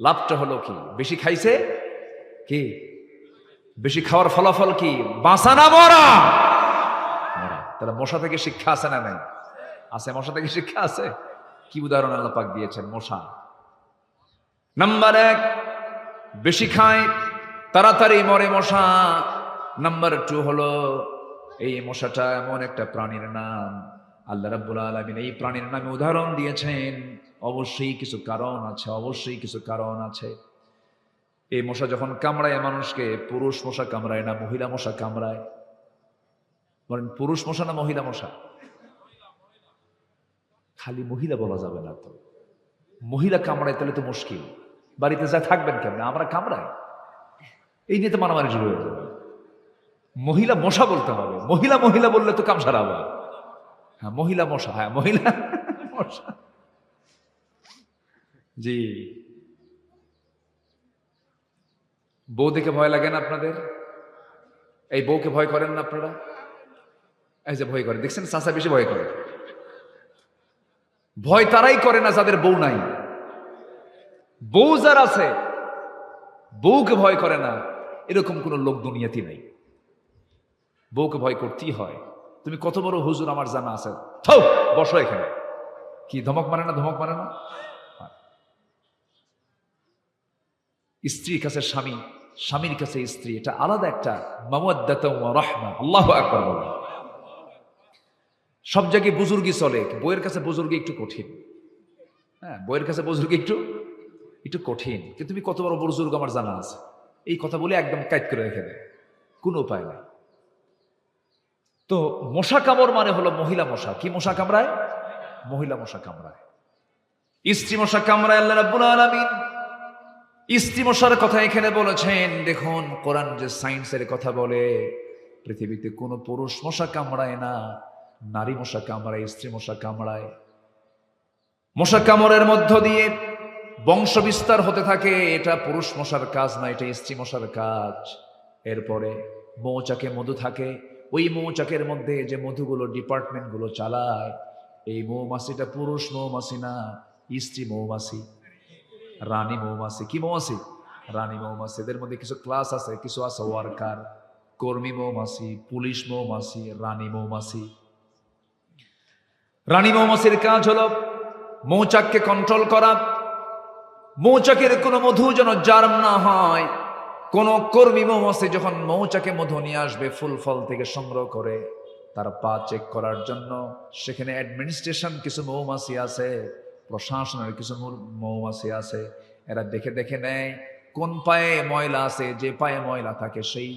লাভটা হলো কি? বেশি খাইছে কি? বেশি খাওয়ার ফলাফল কি? বাঁচা না মরা? তাহলে মশা থেকে শিক্ষা আছে না নাই? আছে, মশা থেকে শিক্ষা আছে। কি উদাহরণ আল্লাহ পাক দিয়েছেন? মশা। নাম্বার 1, বেশি খায় তাড়াতাড়ি মরে মশা। নাম্বার 2 হলো এই মশাটা এমন একটা প্রাণীর নাম, আল্লাহ রাব্বুল আলামিন এই প্রাণীর নামে উদাহরণ দিয়েছেন। অবশ্যই কিছু কারণ আছে, অবশ্যই কিছু কারণ আছে। এই মশা যখন কামড়ায় মানুষকে, পুরুষ মশা কামড়ায় না মহিলা মশা কামড়ায়? বলেন, পুরুষ মশা না মহিলা মশা? খালি মহিলা বলা যাবে না তো, মহিলা কামড়ায় তাহলে তো মুশকিল, বাড়িতে যা থাকবেন কেমনে? আমরা কামড়াই, এই নিয়ে তো মারামারি শুরু হয়ে যাবে। মহিলা মশা বলতে হবে, মহিলা মহিলা বললে তো কাম সারা আবার। হ্যাঁ, মহিলা মশা, হ্যাঁ মহিলা মশা। জি, বউ দেখে ভয় লাগে না আপনাদের? এই বউকে ভয় করেন না আপনারা? এই যে ভয় করে, দেখছেন চাচা বেশি ভয় করে। ভয় তারাই করে না যাদের বউ নাই। বউ যার আছে, বউকে ভয় করে না, এরকম কোন লোক দুনিয়াতে নাই। বউকে ভয় করতেই হয়। তুমি কত বড় হুজুর আমার জানা আছে, থাও বসো এখানে। কি ধমক মারে না? ধমক মারে না? স্ত্রীর কাছে স্বামী, স্বামীর কাছে স্ত্রী, এটা আলাদা একটা মাওয়াদ্দাতুন ওয়া রাহমা। আল্লাহু আকবার বলেন। সব জায়গায় বুজুর্গি চলে, বইয়ের কাছে বুজুর্গি একটু কঠিন। হ্যাঁ, বইয়ের কাছে বুজুর্গি একটু কঠিন। কিন্তু তুমি কত বড় বুজুর্গ আমার জানা আছে, এই কথা বলে একদম কাইট করে রেখে দেয়, কোনো উপায় নাই। তো মশা কামড় মানে হলো মহিলা মশা। কি মশা কামড়ায়? মহিলা মশা কামড়ায়। স্ত্রী মশা কামড়ায় আল্লাহ রাব্বুল আলামিন স্ত্রী মশার কথা এখানে বলেছেন। দেখুন, কোরআন যে সায়েন্সের কথা বলে, পৃথিবীতে কোনো পুরুষ মশা কামড়ায় না, নারী মশা কামড়ায়, স্ত্রী মশা কামড়ায়। মশা কামড়ের মধ্য দিয়ে বংশ বিস্তার হতে থাকে, এটা পুরুষ মশার কাজ না, এটা স্ত্রী মশার কাজ। এরপরে মৌচাকে মধু থাকে, ওই মৌচাকের মধ্যে যে মধুগুলো ডিপার্টমেন্ট গুলো চালায়, এই মৌমাছিটা পুরুষ মৌমাছি না, স্ত্রী মৌমাছি, রানী মৌমাছি। কি মৌমাছি? রানী মৌমাছি। এদের মধ্যে কিছু ক্লাস আছে, কিছু আছে ওয়ার্কার, কর্মী মৌমাছি, পুলিশ মৌমাছি, রানী মৌমাছি। রানী মৌমাছির কাজ হলো মৌচাককে কন্ট্রোল করা, মৌচাকের কোনো মধু যেন জার্ম না হয়। কোন কর্মী মৌমাছি যখন মৌচাকে মধু নিয়ে আসবে ফুল ফল থেকে সংগ্রহ করে, তার পা চেক করার জন্য সেখানে অ্যাডমিনিস্ট্রেশন কিছু মৌমাছি আছে, প্রশাসনের কিছু মৌমাছি আছে, এরা দেখে দেখে নেয় কোন পায়ে ময়লা আছে, যে পায়ে ময়লা থাকে সেই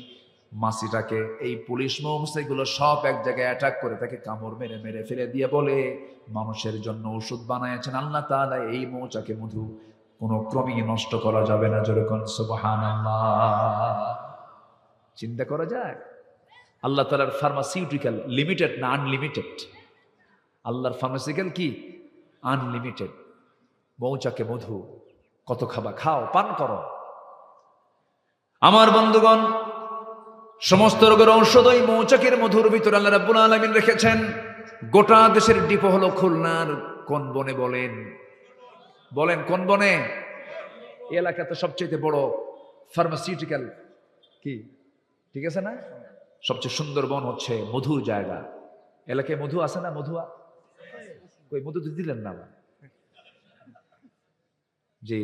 মাছিটাকে এই পুলিশ মৌমাছিগুলো সব এক জায়গায় অ্যাটাক করে তাকে কামড় মেরে মেরে ফেলে দিয়ে বলে মানুষের জন্য ওষুধ বানাইছেন আল্লাহ তাআলা, এই মৌচাকে মধু কোনো ক্রমেই নষ্ট করা যাবে না। যেরকম সুবহানাল্লাহ। চিন্তা করা যায় আল্লাহ তাআলার ফার্মাসিউটিক্যাল লিমিটেড না আনলিমিটেড? আল্লাহর ফার্মাসিউটিক্যাল কি? আনলিমিটেড। মৌচাকে মধু কত খাবা, খাও, পান করো। আমার বন্ধুগণ, সমস্ত রোগের ঔষধ ওই মৌচাকের মধুর ভিতরে আল্লাহ রাব্বুল আলামিন রেখেছেন। গোটা দেশের ডিপো হলো খুলনার কোন বনে? বলেন কোন বনে? এই এলাকাতে সবচেয়ে বড় ফার্মাসিউটিক্যাল কি, ঠিক আছে না? সবচেয়ে সুন্দর বন হচ্ছে মধুর জায়গা। এলাকায় মধু আছে না? মধুয়া কই? মধু দিলেন না? জি,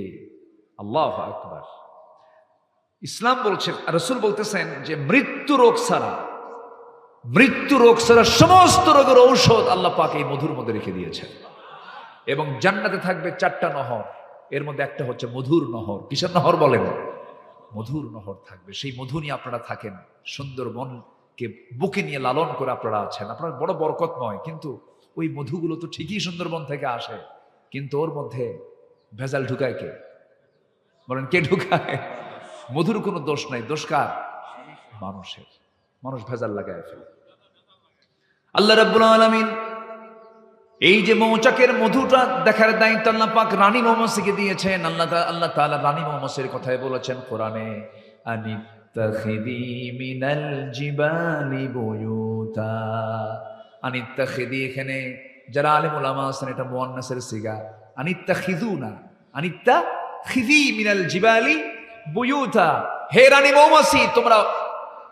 আল্লাহু আকবার। ইসলাম বলছে, রাসূল বলতেছেন যে মৃত্যু রোগ ছাড়া সমস্ত রোগের ঔষধ আল্লাহ পাক এই মধুর মধ্যে রেখে দিয়েছেন। এবং জান্নাতে থাকবে 4টা নহর, এর মধ্যে একটা হচ্ছে মধুর নহর। কিসের নহর বলেন? মধুর নহর থাকবে। সেই মধু নিয়ে আপনারা থাকেন, সুন্দরবনকে বুকে নিয়ে লালন করে আপনারা আছেন। আপনার বড় বরকতময়, কিন্তু ওই মধুগুলো তো ঠিকই সুন্দরবন থেকে আসে, কিন্তু ওর মধ্যে ভেজাল ঢুকায় কে? বলেন কে ঢুকায়? মধুর কোনো দোষ নাই, দোষ কার? মানুষের। মানুষ ভেজাল লাগায় ফেলে। আল্লাহ রাব্বুল আলামিন এই যে মৌচাকের মধুটা দেখার দায়িত্ব আল্লাহ পাক রানী মৌমাছিকে দিয়েছেন। আল্লাহ তাআলা রানী মৌমাছির কথাই বলেছেন কোরআনে, আনিত্তাখিদি মিনাল জিবালি বুয়ুতা। আনিত্তাখিদি, এখানে যারা আলেম উলামা আছেন এটা মুয়ান্নাসের সিগা। আনিত্তাখিদুনা, আনিত্তাখিদি মিনাল জিবালি বুয়ুতা। হে রানী মৌমাছি, তোমরা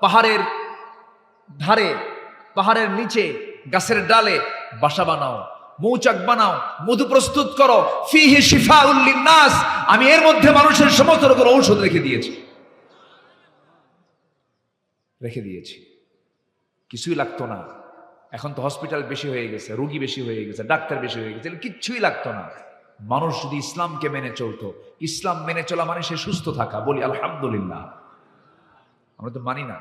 পাহাড়ের ধারে, পাহাড়ের নিচে, গাছের ডালে বাসা বানাও, মৌচাক বানাও, মধু প্রস্তুত করো। ফিহি শিফাউল লিন্নাস, আমি এর মধ্যে মানুষের সমস্ত রোগের ঔষধ রেখে দিয়েছি। কিছুই লাগতো না। এখন তো হসপিটাল বেশি হয়ে গেছে, রোগী বেশি হয়ে গেছে, ডাক্তার বেশি হয়ে গেছে, কিচ্ছুই লাগতো না। মানুষ যদি ইসলামকে মেনে চলতো, ইসলাম মেনে চলা মানে সে সুস্থ থাকা। বলি আলহামদুলিল্লাহ। আমরা তো মানি না।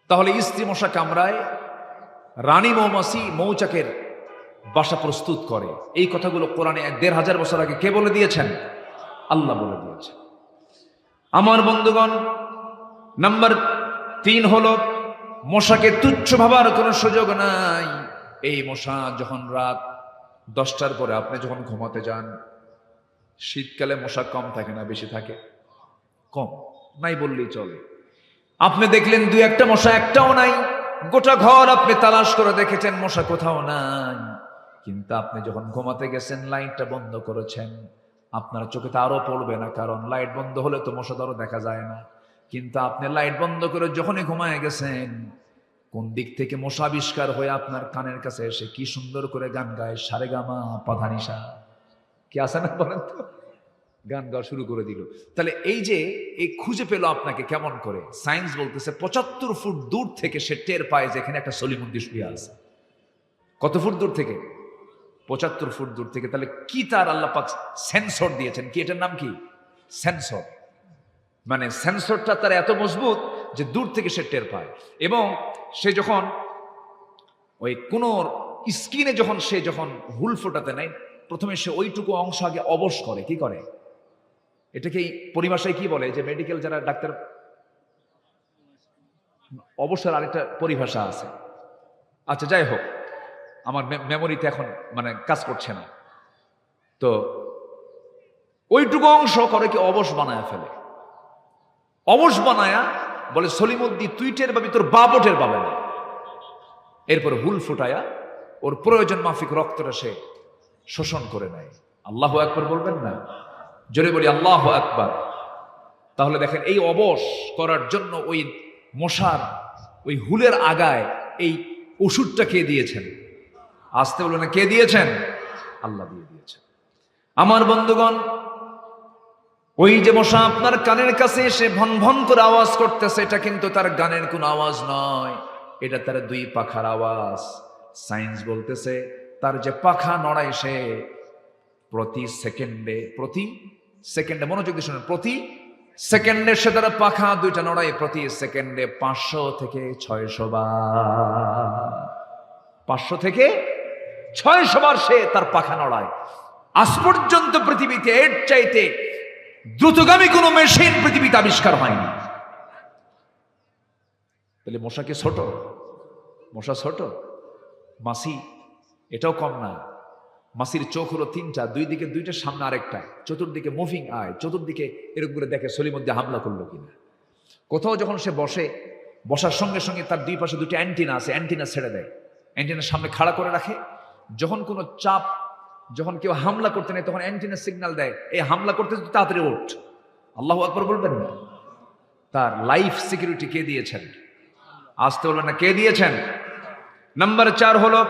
তাহলে স্ত্রী মশা কামড়ায়, রানী মৌমাছি মৌচাকের বাসা প্রস্তুত করে। এই কথাগুলো কোরআনে ১,৫০০ বছর আগে কে বলে দিয়েছেন? আল্লাহ বলে দিয়েছেন। আমার বন্ধুগণ, নাম্বার 3 হলো মশাকে তুচ্ছ ভাবার কোনো সুযোগ নাই। এই মশা যখন রাত 10টার পরে আপনি যখন ঘুমাতে যান, শীতকালে মশা কম থাকে না বেশি থাকে? কম নাই বললেই চলে। আপনি দেখলেন 2-1টা মশা, একটাও নাই। গোটা ঘর আপনি তালাশ করে দেখেছেন, মশা কোথাও নাই। কিন্তু আপনি যখন ঘুমাতে গেছেন, লাইটটা বন্ধ করেছেন, আপনার চোখে তো আরো পড়বে না, কারণ লাইট বন্ধ হলে তো মশা আরো দেখা যায় না। কিন্তু আপনি লাইট বন্ধ করে যখনই ঘুমায় গেছেন, কোন দিক থেকে মশা আবিষ্কার হয়ে আপনার কানের কাছে এসে কি সুন্দর করে গান গায়, সারেগামা পাধানিসা, কি আছে না বলেন তো? গান গাওয়া শুরু করে দিল। তাহলে এই যে এই খুঁজে পেল আপনাকে কেমন করে? সায়েন্স বলতেছে ৭৫ ফুট দূর থেকে সে টের পায় যে এখানে একটা সলিমুদ্দি শুয়ে আছে। কত ফুট দূর থেকে? ৭৫ ফুট দূর থেকে। তাহলে কি তার আল্লাহ পাক সেন্সর দিয়েছেন, কি এটার নাম কি? সেন্সর। মানে সেন্সরটা তার এত মজবুত যে দূর থেকে সে টের পায়। এবং সে যখন ওই কোন স্কিনে সে যখন হুল ফোটাতে নেয়, প্রথমে সে ওইটুকু অংশ আগে অবশ করে। কি করে? এটাকে পরিভাষায় কি বলে? যে মেডিকেল যারা ডাক্তার, অবসর আরেকটা পরিভাষা আছে। আচ্ছা যাই হোক, আমার মেমোরিতে এখন মানে কাজ করছে না। তো ওইটুকু অংশ করে কি অবশ বানায় ফেলে। অবশ বানায়া বলে সলিমুদ্দি তুই টের পাবি, তোর বাবও টের পাবে না। এরপর হুল ফুটায়া ওর প্রয়োজন মাফিক রক্তটা সে শোষণ করে নেয়। আল্লাহু আকবার বলবেন না? জোরে বলি আল্লাহু আকবার। তাহলে দেখেন, এই অবশ করার জন্য ওই মশার ওই হুলের আগায় এই ওষুধটা কে দিয়েছেন? আসতে বলো না, কে দিয়েছেন? আল্লাহ দিয়ে দিয়েছেন। আমার বন্ধুগণ, ওই যে মশা আপনার কানের কাছে এসে ভন ভন করে আওয়াজ করতেছে, এটা কিন্তু তার গানের কোনো আওয়াজ নয়। এটা তার দুই পাখার আওয়াজ। সায়েন্স বলতেছে তার যে পাখা নড়ায় সে প্রতি সেকেন্ডে মনোযোগ দিয়ে শুনেন, প্রতি সেকেন্ডে সে তার পাখা দুইটা নড়ায়, প্রতি সেকেন্ডে 500 থেকে 600 বার, 500 থেকে 600 বার সে তার পাখা নড়ায়। আজ পর্যন্ত পৃথিবীতে এর চাইতে দ্রুতগামী কোনো মেশিন পৃথিবীতে আবিষ্কার হয়নি। তাহলে মশা কি ছোট? মশা ছোট? মাছি এটাও কম না। মাছির চোখ হলো 3টা, দুই দিকে 2টা, সামনে আরেকটা, চতুর্দিকে মুভিং আয়, চতুর্দিকে এরকম করে দেখে সলির মধ্যে হামলা করলো কিনা। কোথাও যখন সে বসে, বসার সঙ্গে সঙ্গে তার দুই পাশে 2টা অ্যান্টিনা আছে, অ্যান্টিনা ছেড়ে দেয়, অ্যান্টিনার সামনে খাড়া করে রাখে। যখন কোনো চাপ, যখন কেউ হামলা করতে নেই তখন অ্যান্টিনা সিগন্যাল দেয়, এই হামলা করতে তাড়াতাড়ি ওঠ। আল্লাহু আকবার বলবেন না? তার লাইফ সিকিউরিটি কে দিয়েছেন? আসতে বলবেন না, কে দিয়েছেন? নাম্বার 4 হলো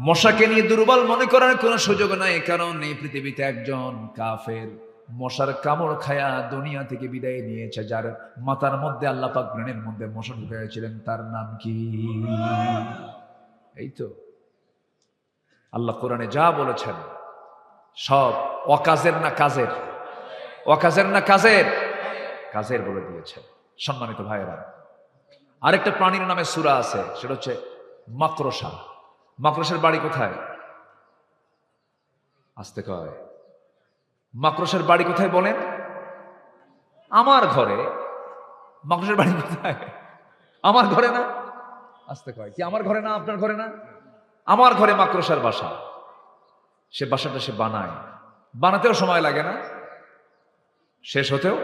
মশাকে নিয়ে দুর্বল মনে করার কোনো সুযোগ নাই, কারণ এই পৃথিবীতে একজন কাফের মশার কামড় খায়া দুনিয়া থেকে বিদায় নিয়েছে, যার মাথার মধ্যে আল্লাহ পাক ব্রেনের মধ্যে মশা ঢুকিয়েছিলেন। তার নাম কি? এই তো আল্লাহ কোরআনে যা বলেছেন সব অকাজের না কাজের? অকাজের না কাজের? কাজের বলে দিয়েছেন। সম্মানিত ভাইয়েরা, আরেকটা প্রাণীর নামে সূরা আছে, সেটা হচ্ছে মাকড়সা। মাকড়সার বাড়ি কোথায়? আসতে কয়, মাকড়সার বাড়ি কোথায় বলেন? আমার ঘরে। মাকড়সার বাড়ি কোথায়? আমার ঘরে না? আসতে কয়, কি আমার ঘরে না? আপনার ঘরে না? আমার ঘরে মাকড়সার বাসা। সে বাসাটা সে বানায়, বানাতেও সময় লাগে না, শেষ হতেও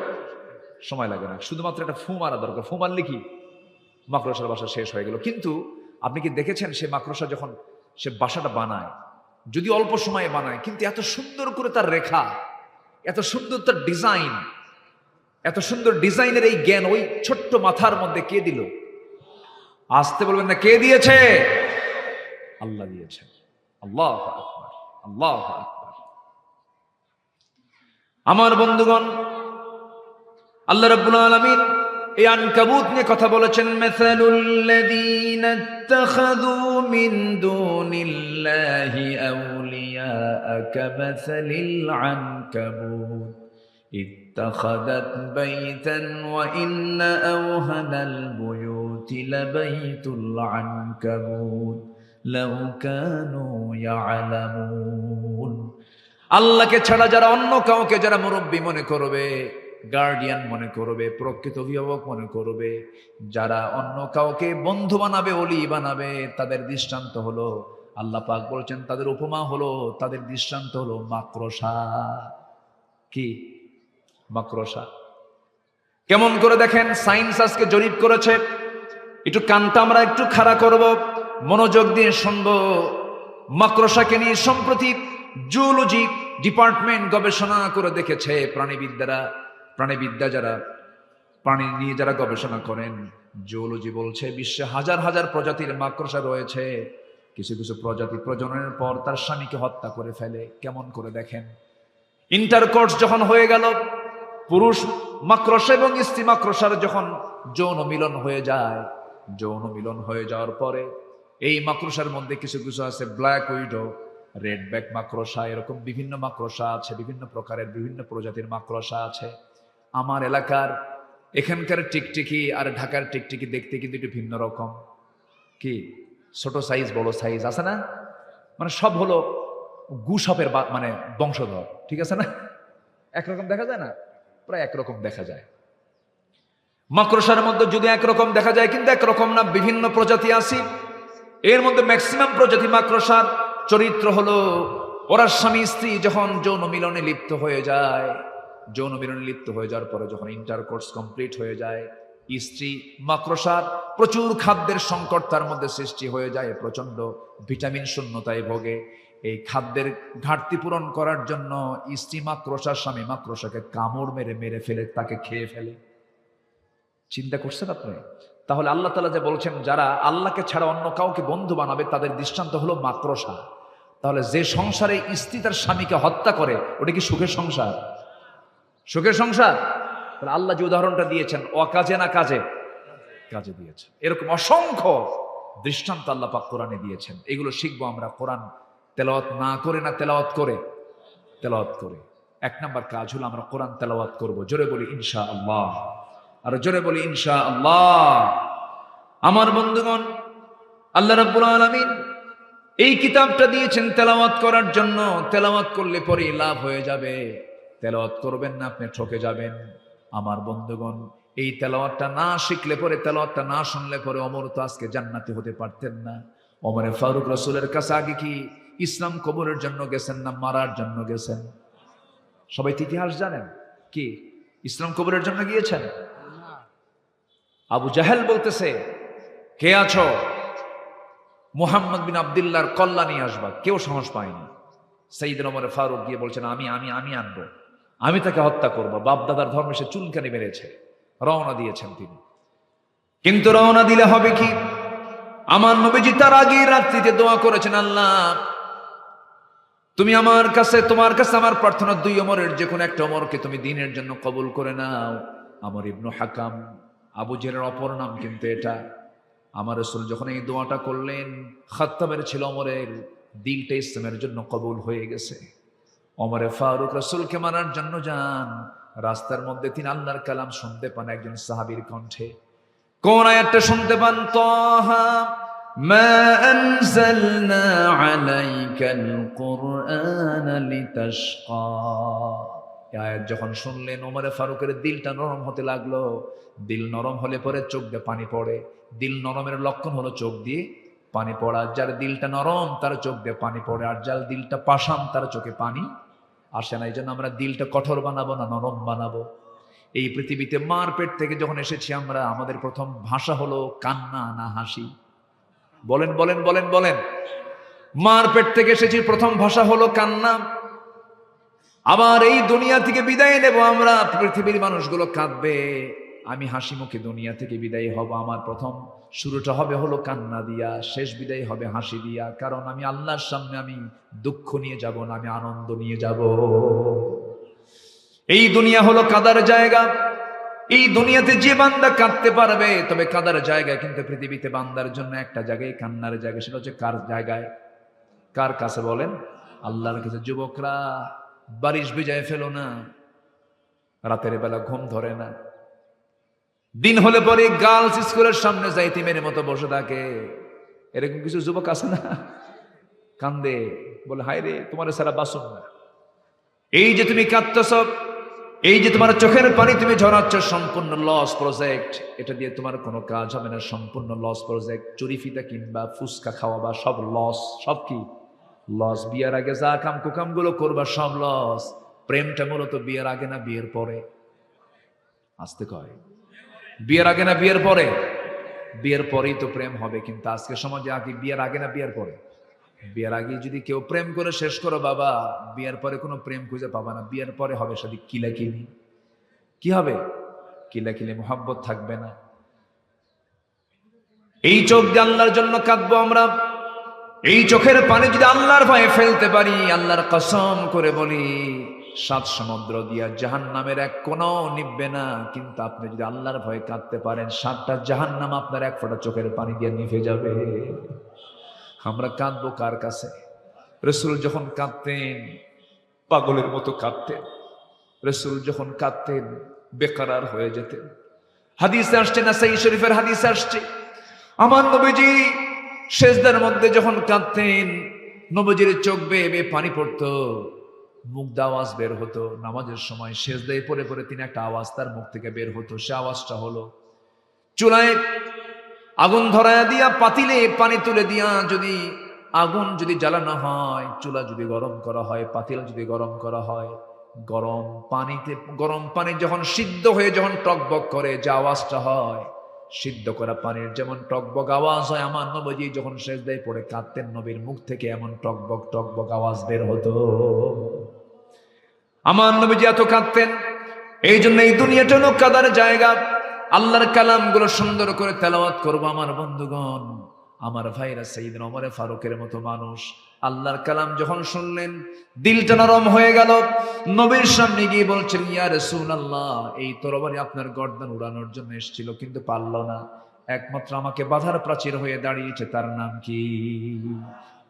সময় লাগে না, শুধুমাত্র একটা ফু মারা দরকার। ফু মারলে কি মাকড়সার বাসা শেষ হয়ে গেল। কিন্তু আপনি কি দেখেছেন সে মাকড়সা যখন সে বাসাটা বানায়, যদি অল্প সময়ে বানায়, কিন্তু এত সুন্দর করে তার রেখা, এত সুন্দর তার ডিজাইন, এত সুন্দর ডিজাইনের এই জ্ঞান ওই ছোট্ট মাথার মধ্যে কে দিল? আসতে বলবেন না, কে দিয়েছে? আল্লাহ দিয়েছেন। আল্লাহু আকবার, আল্লাহু আকবার। আমার বন্ধুগণ, আল্লাহ রাব্বুল আলামিন এই আনকাবুত নিয়ে কথা বলেছেন, মাসালুল্লাযীনা ইত্তাখাযু মিন দুনিল্লাহি আউলিয়া কামাসালিল আনকাবুত ইত্তাখাযাত বাইতান ওয়া ইন্না আওহানাল বুয়ুতি লাবাইতুল আনকাবুত লাউ কানু ইয়ালামুন। আল্লাহকে ছাড়া যারা অন্য কাউকে যারা মুরব্বী মনে করবে, গার্ডিয়ান মনে করবে, প্রকৃত অভিভাবক মনে করবে, যারা অন্য কাউকে বন্ধু বানাবে, ওলি বানাবে, তাদের দৃষ্টান্ত হলো, আল্লাহ পাক বলছেন তাদের উপমা হলো, তাদের দৃষ্টান্ত হলো মাকড়সা। কি? মাকড়সা। কেমন করে দেখেন, সায়েন্স আজকে জরিপ করেছে, একটু কানটা আমরা একটু খাড়া করব, মনোযোগ দিয়ে শুনবো। মাকড়সাকে নিয়ে সম্প্রতি জুওলজি ডিপার্টমেন্ট গবেষণা করে দেখেছে, প্রাণীবিদ্যা যারা প্রাণী নিয়ে যারা গবেষণা করেন, জুওলজি বলছে বিশ্বে হাজার হাজার প্রজাতির মাকড়সা রয়েছে। কিছু কিছু প্রজাতি প্রজননের পর তার স্বামীকে হত্যা করে ফেলে। কেমন করে দেখেন, ইন্টারকোর্স যখন হয়ে গেল, পুরুষ মাকড়সা এবং স্ত্রী মাকড়সার যখন যৌন মিলন হয়ে যায়, যৌন মিলন হয়ে যাওয়ার পরে এই মাকড়সার মধ্যে কিছু কিছু আছে ব্ল্যাক উইডো, রেড ব্যাক মাকড়সা, এরকম বিভিন্ন মাকড়সা আছে, বিভিন্ন প্রকারের বিভিন্ন প্রজাতির মাকড়সা আছে। আমার এলাকার এখানকার টিকটিকি আর ঢাকার টিকটিকি দেখতে কিন্তু একটু ভিন্ন রকম। কি? ছোট সাইজ, বড় সাইজ আছে না? মানে সব হলো গুসাপের মানে বংশধর, ঠিক আছে না? একরকম দেখা যায় না? প্রায় একরকম দেখা যায়। মাকড়সার মধ্যে যদি একরকম দেখা যায়, কিন্তু একরকম না, বিভিন্ন প্রজাতি আছে। এর মধ্যে ম্যাক্সিমাম প্রজাতি মাকড়সার চরিত্র হলো, ওরা স্বামী স্ত্রী যখন যৌন মিলনে লিপ্ত হয়ে যায়, যৌন মিলনে লিপ্ত হয়ে যাওয়ার পরে যখন ইন্টারকোর্স কমপ্লিট হয়ে যায়, স্ত্রী মাকড়সার প্রচুর খাদ্যের সংকট তার মধ্যে সৃষ্টি হয়ে যায়, প্রচন্ড ভিটামিন শূন্যতায় ভোগে। এই খাদ্যের ঘাটতি পূরণ করার জন্য স্ত্রী মাকড়সার স্বামী মাকড়সাকে কামড় মেরে মেরে ফেলে, তাকে খেয়ে ফেলে। চিন্তা করছেন আপনি? তাহলে আল্লাহ তাআলা যে বলছেন যারা আল্লাহকে ছাড়া অন্য কাউকে বন্ধু বানাবে তাদের দৃষ্টান্ত হলো মাকড়সা। তাহলে যে সংসারে স্ত্রী তার স্বামীকে হত্যা করে, ওটা কি সুখের সংসার? সুখের সংসার? তাহলে আল্লাহ যে উদাহরণটা দিয়েছেন, অকাজে না কাজে? কাজে দিয়েছেন। এরকম অসংখ্য দৃষ্টান্ত আল্লাহ পাক কোরআনে দিয়েছেন। এগুলো শিখবো আমরা কোরআন তেলাওয়াত না করে, না তেলাওয়াত করে? তেলাওয়াত করে। এক নাম্বার কাজ হলো আমরা কোরআন তেলাওয়াত করব। জোরে বলি ইনশাআল্লাহ, আর জোরে বলি ইনশাআল্লাহ। আমার বন্ধুগণ, আল্লাহ রাব্বুল আলামিন এই কিতাবটা দিয়েছেন তেলাওয়াত করার জন্য। তেলাওয়াত করলে পরে লাভ হয়ে যাবে, তেলাওয়াত করবেন না আপনি ঠকে যাবেন। আমার বন্ধুগণ, এই তেলাওয়াতটা না শিখলে পরে, তেলাওয়াতটা না শুনলে পরে ওমর তো আজকে জান্নাতি হতে পারতেন না। ওমরে ফারুক রাসূলের কাছে আগে কি ইসলাম কবুলের জন্য গেছেন না মারার জন্য গেছেন? সবাই ইতিহাস জানেন কি ইসলাম কবুলের জন্য গিয়েছেন? আবু জাহেল বলতেছে, কে আছো? মুহাম্মদ বিন আব্দুল্লাহর কল্লা নিয়ে আসবা। কেউ সাহস পায়নি। সাইয়েদনা ওমর ফারুক গিয়ে বলছেন, আমি আনবো, আমি তাকে হত্যা করবো। বাপ দাদার ধর্মে সে চুলকানি মেরেছে। রওনা দিয়েছেন তিনি। কিন্তু রওনা দিলে হবে কি? আমার নবীজি তার আগে রাত্রিতে দোয়া করেছেন, আল্লাহ তুমি আমার কাছে, তোমার কাছে আমার প্রার্থনা, দুই ওমরের যে কোনো একটা ওমরকে তুমি দ্বীনের জন্য কবুল করে নাও। আমর ইবনু হাকাম, আবু জেহেলের অপর নাম কিন্তু এটা। আমার রাসূল যখন এই দোয়াটা করলেন, খাত্তাবের ছিল ওমরের দিলটা ইসলামের জন্য কবুল হয়ে গেছে। ওমরে ফারুক রাসূলকে মারার জন্য যান। রাস্তার মধ্যে তিনি আল্লাহর কালাম শুনতে পান একজন সাহাবীর কণ্ঠে। কোন আয়াতটা শুনতে পান? তাহা মা আনজালনা আলাইকাল কুরআনা লিতাশকা। এই আয়াত যখন শুনলেন, ওমরে ফারুকের দিলটা নরম হতে লাগলো। দিল নরম হলে পরে চোখ দিয়ে পানি পড়ে। দিল নরমের লক্ষণ হলো চোখ দিয়ে পানি পড়া। যার দিলটা নরম তার চোখ দিয়ে পানি পড়ে, আর যার দিলটা পাষাণ তার চোখে পানি আসে না। এই জন্য আমরা দিলটা কঠোর বানাবো না নরম বানাবো। এই পৃথিবীতে মার পেট থেকে যখন এসেছি আমরা, আমাদের প্রথম ভাষা হলো কান্না না হাসি? বলেন বলেন বলেন বলেন। মার পেট থেকে এসেছি, প্রথম ভাষা হলো কান্না। আবার এই দুনিয়া থেকে বিদায় নেব আমরা, পৃথিবীর মানুষগুলো কাঁদবে, আমি হাসি মুখে দুনিয়া থেকে বিদায় হব। আমার প্রথম শুরুটা হবে হলো কান্না দিয়া, শেষ বিদায় হবে হাসি দিয়া। কারণ আমি আল্লাহর সামনে আমি দুঃখ নিয়ে যাব না, আমি আনন্দ নিয়ে যাব। এই দুনিয়া হলো কাদার জায়গা। এই দুনিয়াতে যে বান্দা কাঁদতে পারবে, তবে কাদার জায়গা কিন্তু পৃথিবীতে বান্দার জন্য একটা জায়গায় কান্নার জায়গা। সেটা হচ্ছে কার জায়গায়? কার কাছে বলেন? আল্লাহর কাছে। যুবকরা, বারিশ ভিজায় ফেলো না, রাতের বেলা ঘুম ধরে না। দিন হলে পরে গার্লস স্কুলের সামনে যাইতিমের মতো বসে থাকে। এরকম কিছু যুবক আছে না? কান্দে, বলে হায় রে তোমার সারা বাসন না। এই যে তুমি কাঁদতেছ, এই যে তোমার চোখের পানি তুমি ঝরাচ্ছ, সম্পূর্ণ লস প্রজেক্ট। এটা দিয়ে তোমার কোনো কাজ হবে না, সম্পূর্ণ লস প্রজেক্ট। চুরি ফিতা কিনবা, ফুচকা খাওয়া বা সব লস। সব কি লস? বিয়ের আগে যা কাম কুকাম গুলো করবা সব লস। প্রেমটা মূলত বিয়ের আগে না বিয়ের পরে? আসতে কয় বিয়ের আগে না বিয়ের পরে? বিয়ের পরেই তো প্রেম হবে। কিন্তু আজকে সমাজে আগে বিয়ের আগে না বিয়ের পরে? বিয়ের আগে যদি কেউ প্রেম করে শেষ করো বাবা, বিয়ের পরে কোনো প্রেম খুঁজে পাবা না। বিয়ের পরে হবে সাথে কিলাকিলি। কি হবে? কিলাকিলি, মোহাব্বত থাকবে না। এই চোখ দিয়ে আল্লাহর জন্য কাঁদবো আমরা। এই চোখের পানি যদি আল্লাহর ভয়ে ফেলতে পারি, আল্লাহর কসম করে বলি, 7 সমুদ্র দিয়া জাহান্নামের এক কোণাও নিভবে না। কিন্তু আপনি যদি আল্লাহর ভয়ে কাঁদতে পারেন, 7টা জাহান্নাম আপনার এক ফোঁটা চোখের পানি দিয়ে নিভে যাবে। আমরা কাঁদবো কার কাছে? রাসূল যখন কাঁদতেন পাগলের মতো কাঁদতেন। রাসূল যখন কাঁদতেন বেকরার হয়ে যেতেন। হাদিসে আসছে, নাসাঈ শরীফের হাদিসে আসছে, আমার নবীজি সেজদার মধ্যে যখন কাঁদতেন, নবীজির চোখ বেয়ে বেয়ে পানি পড়তো, মুখ দিয়ে আওয়াজ বের হতো। নামাজের সময় সেজদায় পড়ে পড়ে তিনি একটা আওয়াজ তার মুখ থেকে বের হতো। সে আওয়াজটা হলো, চুলায় আগুন ধরায়া দিয়া পাতিলে পানি তুলে দিয়া যদি আগুন যদি জ্বালানো হয়, চুলা যদি গরম করা হয়, পাতিল যদি গরম করা হয়, গরম পানি যখন সিদ্ধ হয়ে যখন টকবক করে যে আওয়াজটা হয়, সিদ্ধ করা পানির যেমন টকবক আওয়াজ হয়, আমার নবীজি যখন সেজদায় পড়ে কাঁদতেন, নবীর মুখ থেকে এমন টকবক টকবক আওয়াজ বের হতো। আমার নবীজি এত কাঁদতেন। এই জন্য এই দুনিয়াটা হলো কাদার জায়গা। আল্লাহর কালাম গুলো সুন্দর করে তেলাওয়াত করবো। আমার বন্ধুগণ, আমার ভাইরা, সাইয়েদনা ওমর ফারুকের মতো মানুষ আল্লাহর কালাম যখন শুনলেন, দিলটা নরম হয়ে গেল। নবীর সামনে গিয়ে বলছেন, ইয়া রাসূলুল্লাহ, এই তরবারি আপনার গর্দান উড়ানোর জন্য এসেছিল কিন্তু পারল না। একমাত্র আমাকে বাধার প্রাচীর হয়ে দাঁড়িয়েছে, তার নাম কি?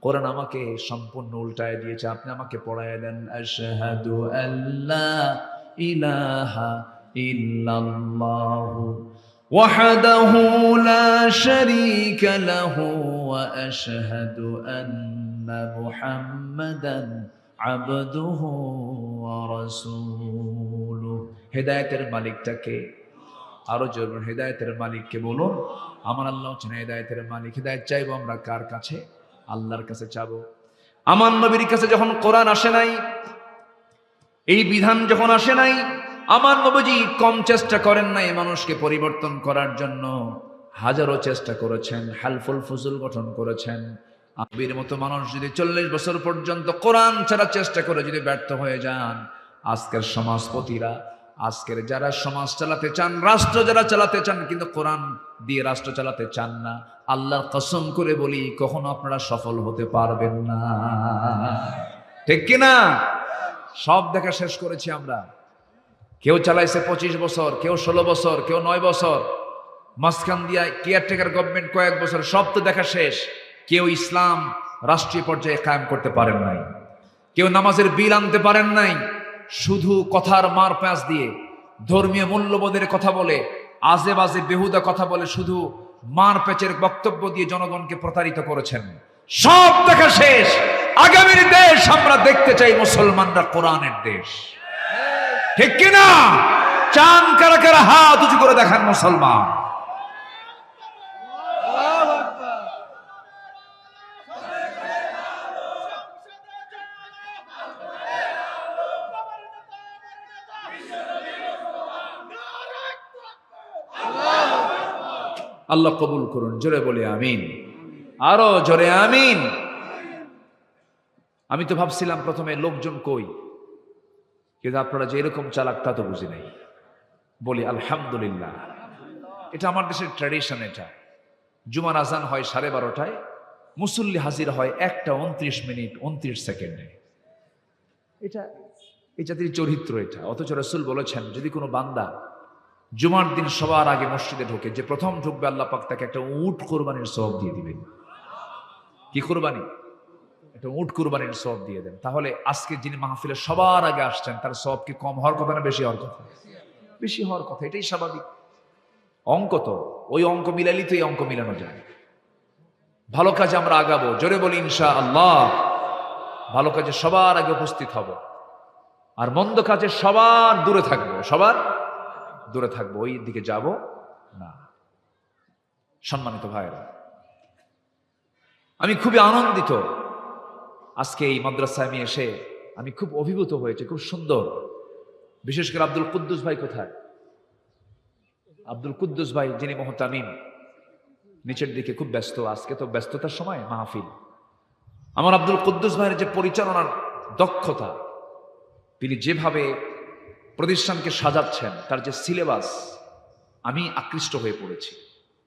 কোরআন আমাকে সম্পূর্ণ উল্টায় দিয়েছে। আপনি আমাকে পড়ায় দেন, আশহাদু আল্লা ইলাহা ইল্লাল্লাহু ওয়াহদাহু লা শারীকা লাহু ওয়া আশহাদু আন্না মুহাম্মাদান আবদুহু ওয়া রাসূলুহু। হেদায়েতের মালিকটাকে আরো জোর, হেদায়েতের মালিককে বলুন। আমার আল্লাহ হচ্ছেন হেদায়েতের মালিক। হেদায়েত চাইবো আমরা কার কাছে? আল্লাহর কাছে চাবো। আমার নবীর কাছে যখন কোরআন আসে নাই, এই বিধান যখন আসে নাই, আমার নবীজি কম চেষ্টা করেন নাই মানুষকে পরিবর্তন করার জন্য, হাজারো চেষ্টা করেছেন, হালফুল ফুজুল গঠন করেছেন। নবীর মতো মানুষ যদি 40 বছর পর্যন্ত কোরআন ছাড়া চেষ্টা করে যদি ব্যর্থ হয়ে যান, আজকের সমাজপতিরা, আজকের যারা সমাজ চালাতে চান, রাষ্ট্র যারা চালাতে চান, কিন্তু কোরআন দিয়ে রাষ্ট্র চালাতে চান না, আল্লাহর কসম করে বলি কখনো আপনারা সফল হতে পারবেন না। ঠিক কিনা? সব দেখা শেষ করেছি আমরা। কেউ চালাইছে 25 বছর, কেউ 16 বছর, কেউ 9 বছর, মাঝখান দিয়া কেয়ারটেকার গভর্নমেন্ট কয়েক বছর, সব তো দেখা শেষ। কেউ ইসলাম রাষ্ট্রীয় পর্যায়ে কায়েম করতে পারেন নাই, কেউ নামাজের বিল আনতে পারেন নাই। শুধু কথার মার প্যাঁচ দিয়ে, ধর্মীয় মূল্যবোধের কথা বলে, আজে বাজে বেহুদা কথা বলে, শুধু মার প্যাচের বক্তব্য দিয়ে জনগণকে প্রতারিত করেছেন। সব দেখা শেষ। আগামীর দেশ আমরা দেখতে চাই মুসলমানরা কোরআনের দেশ। ঠিক কিনা? চান কারা কারা? হাত উঁচু করে দেখান মুসলমান। আল্লাহ কবুল করুন। জোরে বলে আমিন, আরো জোরে আমিন। আমি তো ভাবছিলাম প্রথমে লোকজন কই, কিন্তু আপনারা যে এরকম চালাক তা তো বুঝি নাই। বলি আলহামদুলিল্লাহ। এটা আমার দেশের ট্র্যাডিশন। এটা জুমার আজান হয় 12:30টায়, মুসল্লি হাজির হয় 1:29:29 এটা এই জাতির চরিত্র এটা। অথচ রাসূল বলেছেন, যদি কোনো বান্দা জুমার দিন সবার আগে মসজিদে ঢোকে, যে প্রথম ঢুকবে আল্লাহ পাক তাকে একটা উট কোরবানির সওয়াব দিয়ে দিবেন। কি কোরবানি? একটা উট কোরবানির সওয়াব দিয়ে দেন। তাহলে আজকে যিনি মাহফিলে সবার আগে আসছেন, তার সওয়াব কি কম হওয়ার কথা না বেশি হওয়ার কথা? বেশি হওয়ার কথা। এটাই স্বাভাবিক। অঙ্ক তো ওই অঙ্ক মিলাইলেই তো এই অঙ্ক মিলানো যায়। ভালো কাজে আমরা আগাবো। জোরে বলি ইনশাআল্লাহ। ভালো কাজে সবার আগে উপস্থিত হব, আর মন্দ কাজে সবার দূরে থাকবো। সবার দূরে থাকবো, ওই দিকে যাব না। সম্মানিত ভাইরা, আমি খুবই আনন্দিত আজকে এই মাদ্রাসায় আমি এসে। আমি খুব অভিভূত হয়েছে, খুব সুন্দর। বিশেষ করে আব্দুল কুদ্দুস ভাই কোথায়? আব্দুল কুদ্দুস ভাই যিনি মুহতামিম, নিচের দিকে খুব ব্যস্ত। আজকে তো ব্যস্ততার সময় মাহফিল। আমার আব্দুল কুদ্দুস ভাইয়ের যে পরিচালনার দক্ষতা, তিনি যেভাবে প্রতিষ্ঠানকে সাজাচ্ছেন, তার যে সিলেবাস, আমি আকৃষ্ট হয়ে পড়েছি।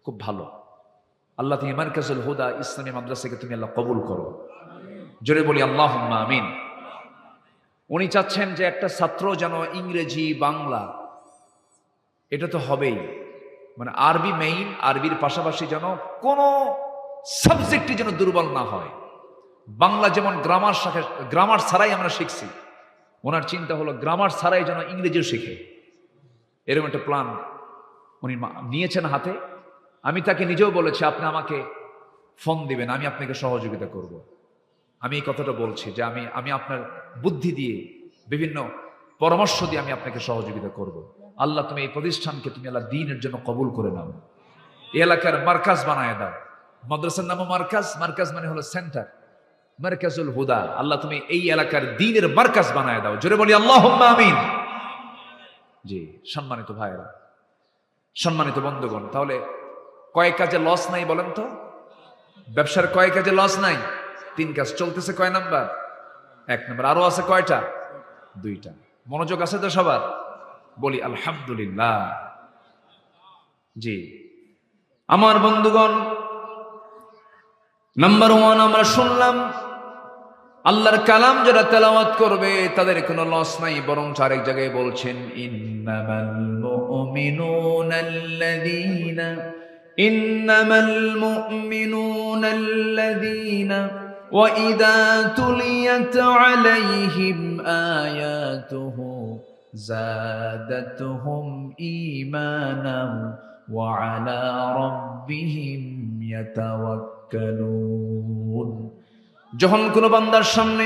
খুব ভালো। আল্লাহ তুমি মারকাজুল হুদা ইসলামী মাদ্রাসাকে তুমি আল্লাহ কবুল করো। জোরে বলি আল্লাহুম্মা আমিন। উনি চাচ্ছেন যে একটা ছাত্র যেন ইংরেজি, বাংলা, এটা তো হবেই, মানে আরবি মেইন, আরবির পাশাপাশি যেন কোনো সাবজেক্টই যেন দুর্বল না হয়। বাংলা যেমন গ্রামার ছাড়াই আমরা শিখছি, ওনার চিন্তা হলো গ্রামার ছাড়াই যেন ইংরেজিও শিখে। এরকম একটা প্ল্যান উনি নিয়েছেন হাতে। আমি তাকে নিজেও বলেছি, আপনি আমাকে ফোন দিবেন, আমি আপনাকে সহযোগিতা করব। আমি এই কথাটা বলছি যে আমি আপনার বুদ্ধি দিয়ে, বিভিন্ন পরামর্শ দিয়ে আমি আপনাকে সহযোগিতা করব। আল্লাহ তুমি এই প্রতিষ্ঠানকে তুমি আল্লাহ দ্বীনের জন্য কবুল করে নাও। এই এলাকার মার্কাজ বানায় দাও। মাদ্রাসার নামও মার্কাজ। মার্কাজ মানে হলো সেন্টার, মারকাজুল হুদা। আল্লাহ তুমি এই এলাকার দ্বীনের মার্কাজ বানায় দাও। জোরে বলি আল্লাহুম্মা আমিন। জি, সম্মানিত ভাইরা, সম্মানিত বন্ধুগণ, তাহলে কয় কাজে লস নাই বলেন তো? ব্যবসার কয় কাজে লস নাই? 3 কাজ চলতেছে। কয় নাম্বার? 1 নাম্বার। আরো আছে কয়টা? 2টা। মনোযোগ আছে তো সবার? বলি আলহামদুলিল্লাহ। জি আমার বন্ধুগণ, নাম্বার 1 আমরা শুনলাম, আল্লাহর কালাম যারা তেলাওয়াত করবে তাদের কোনো লস নাই, বরং আরেক জায়গায় বলছেন, ইন্নামাল মুমিনুনা আল্লাযীনা ইন্নামাল মুমিনুনা আল্লাযীনা ওয়া ইযা তুলিয়াত আলাইহিম আয়াতুহু যাদাতুহুম ঈমানান ওয়া আলা রাব্বিহিম ইয়াতাওয়াক্কালুন। যখন কোন বান্দার সামনে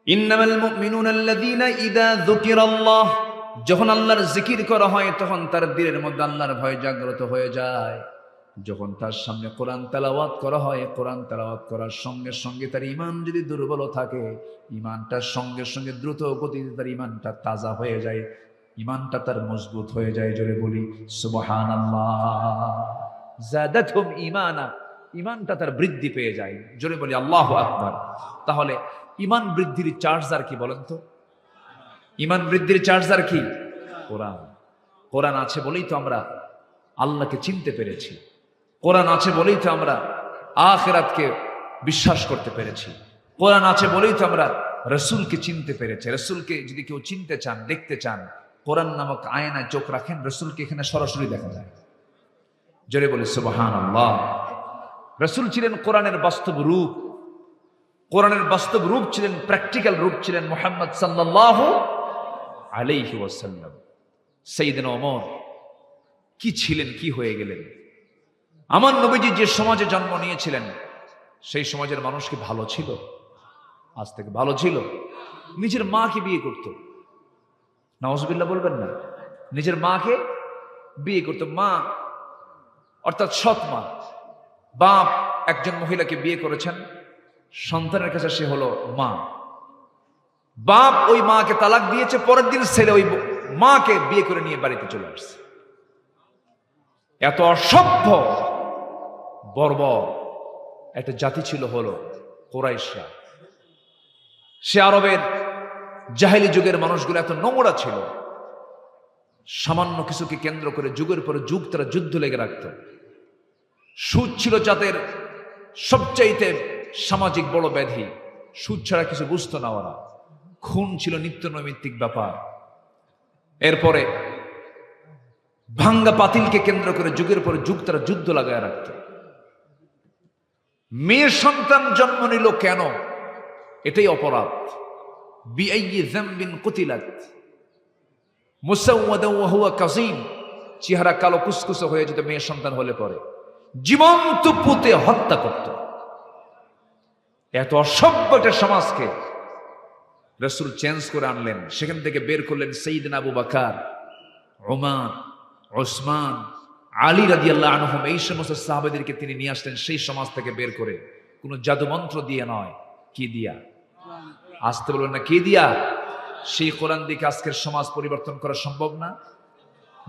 ইন্নামাল মুমিনুনা আল্লাযীনা ইযা যুকিরাল্লাহ, যখন আল্লাহর জিকির করা হয় তখন তার দিলের মধ্যে আল্লাহর ভয় জাগ্রত হয়ে যায়। যখন তার সামনে কোরআন তেলাওয়াত করা হয়, কোরআন তেলাওয়াত করার সঙ্গে সঙ্গে তার ঈমান যদি দুর্বল থাকে, ঈমানটার সঙ্গে সঙ্গে দ্রুত গতিতে তার ঈমানটা তাজা হয়ে যায়, ঈমানটা তার মজবুত হয়ে যায়। জোরে বলি সুবহানাল্লাহ। যাদাতহুম ঈমানা, ঈমানটা তার বৃদ্ধি পেয়ে যায়। জোরে বলি আল্লাহু আকবার। তাহলে ঈমান বৃদ্ধির চার্জার কি বলেন তো? ঈমান বৃদ্ধির চার্জার কি? কোরআন। কোরআন আছে বলেই তো আমরা আল্লাহকে চিনতে পেরেছি। কোরআন আছে বলেই তো আমরা আখিরাতকে বিশ্বাস করতে পেরেছি। কোরআন আছে বলেই তো আমরা রাসূলকে চিনতে পেরেছি। রাসূলকে যদি কেউ চিনতে চান, দেখতে চান, কোরআন নামক আয়নায় চোখ রাখেন, রাসূলকে এখানে সরাসরি দেখা যায়। জোরে বলি সুবহানাল্লাহ। রাসূল ছিলেন কোরআনের বাস্তব রূপ। কোরআনের বাস্তব রূপ ছিলেন, প্র্যাকটিক্যাল রূপ ছিলেন মুহাম্মদ সাল্লাল্লাহু আলাইহি ওয়াসাল্লাম। সাইয়েদনা ওমর কি ছিলেন, কি হয়ে গেলেন? আমার নবীজি যে সমাজে জন্ম নিয়েছিলেন সেই সমাজের মানুষ কি ভালো ছিল? আজ থেকে ভালো ছিল? নিজের মাকে বিয়ে করত, নাউজুবিল্লাহ বলবেন না, নিজের মাকে বিয়ে করত। মা অর্থাৎ সৎ মা, বাপ একজন মহিলাকে বিয়ে করেছেন, সন্তানের কাছে সে হলো মা। বাপ ওই মাকে তালাক দিয়েছে, পরের দিন ছেলে ওই মাকে বিয়ে করে নিয়ে বাড়িতে চলে আসছে। এত অসভ্য বর্বর একটা জাতি ছিল হলো কুরাইশরা। সে আরবের জাহেলি যুগের মানুষগুলো এত নোংরা ছিল, সামান্য কিছুকে কেন্দ্র করে যুগের পরে যুগ তারা যুদ্ধ লেগে রাখত। সুদ ছিল জাতের সবচাইতে সামাজিক বড় ব্যাধি। সুদ ছাড়া কিছু বুঝতো না ওরা। খুন ছিল নিত্য নৈমিত্তিক ব্যাপার। এরপরে ভাঙ্গা পাতিলকে কেন্দ্র করে যুগের পরে যুগ তারা যুদ্ধ লাগায় রাখত। মেয়ে সন্তান জন্ম নিল কেন? এটাই অপরাধ। বিআইয়ি যামবিন কুতিলাত মুসাওয়াদান ওয়া হুয়া কাযীম, চেহারা কালো কুসকুসে হয়ে যেত মেয়ে সন্তান হলে পরে, জীবন্ত পুঁতে হত্যা করত। এত অসভ্য একটা সমাজকে রাসূল চেঞ্জ করে আনলেন। সেখান থেকে বের করলেন সাইয়েদনা আবু বকর, ওমর, ওসমান, আলী রাদিয়াল্লাহু আনহুম। এই সমস্ত সাহাবাদেরকে তিনি নিয়ে আসলেন সেই সমাজ থেকে বের করে। কোনো জাদু মন্ত্র দিয়ে নয়। কি দিয়া? আসতে বলবেন না, কি দিয়া? সেই কোরআন দিকে আজকের সমাজ পরিবর্তন করা সম্ভব না।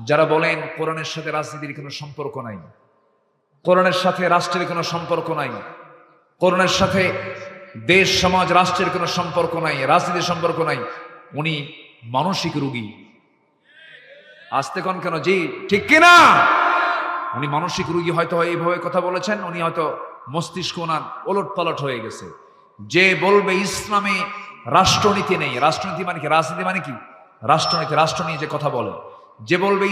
যারা বলেন কোরআনের সাথে রাজনীতির কোনো সম্পর্ক নাই, কোরআনের সাথে রাষ্ট্রের কোনো সম্পর্ক নাই, কোরআনের সাথে দেশ সমাজ রাষ্ট্রের কোনো সম্পর্ক নাই, রাজনীতির সম্পর্ক নাই, উনি মানসিক রোগী। আসতে কোন কেন? জি ঠিক কিনা? উনি মানসিক রোগী। হয়তো এইভাবে কথা বলেছেন, উনি হয়তো মস্তিষ্ক ওনার ওলট পালট হয়ে গেছে। যে বলবে ইসলামে রাষ্ট্রনীতি নেই, রাষ্ট্রনীতি মানে কি? রাজনীতি মানে কি? রাষ্ট্রনীতি, রাষ্ট্র নিয়ে যে কথা বলে, যে বলবে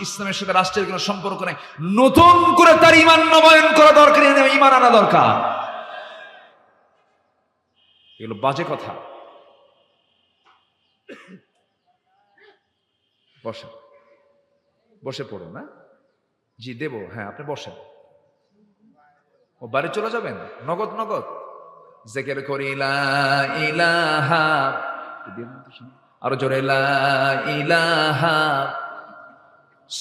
ইসলামের সাথে রাষ্ট্রের কোনো সম্পর্ক নেই, নতুন করে তার ঈমান নবায়ন করা দরকার, ঈমান আনা দরকার। এগুলো বাজে কথা। বসেন, বসে পড়ুন। না জি দেব, হ্যাঁ আপনি বসেন। ও বাড়ি চলে যাবেন? নগদ নগদ জিকির করি লা ইলাহা, আরো জোরে লা ইলাহা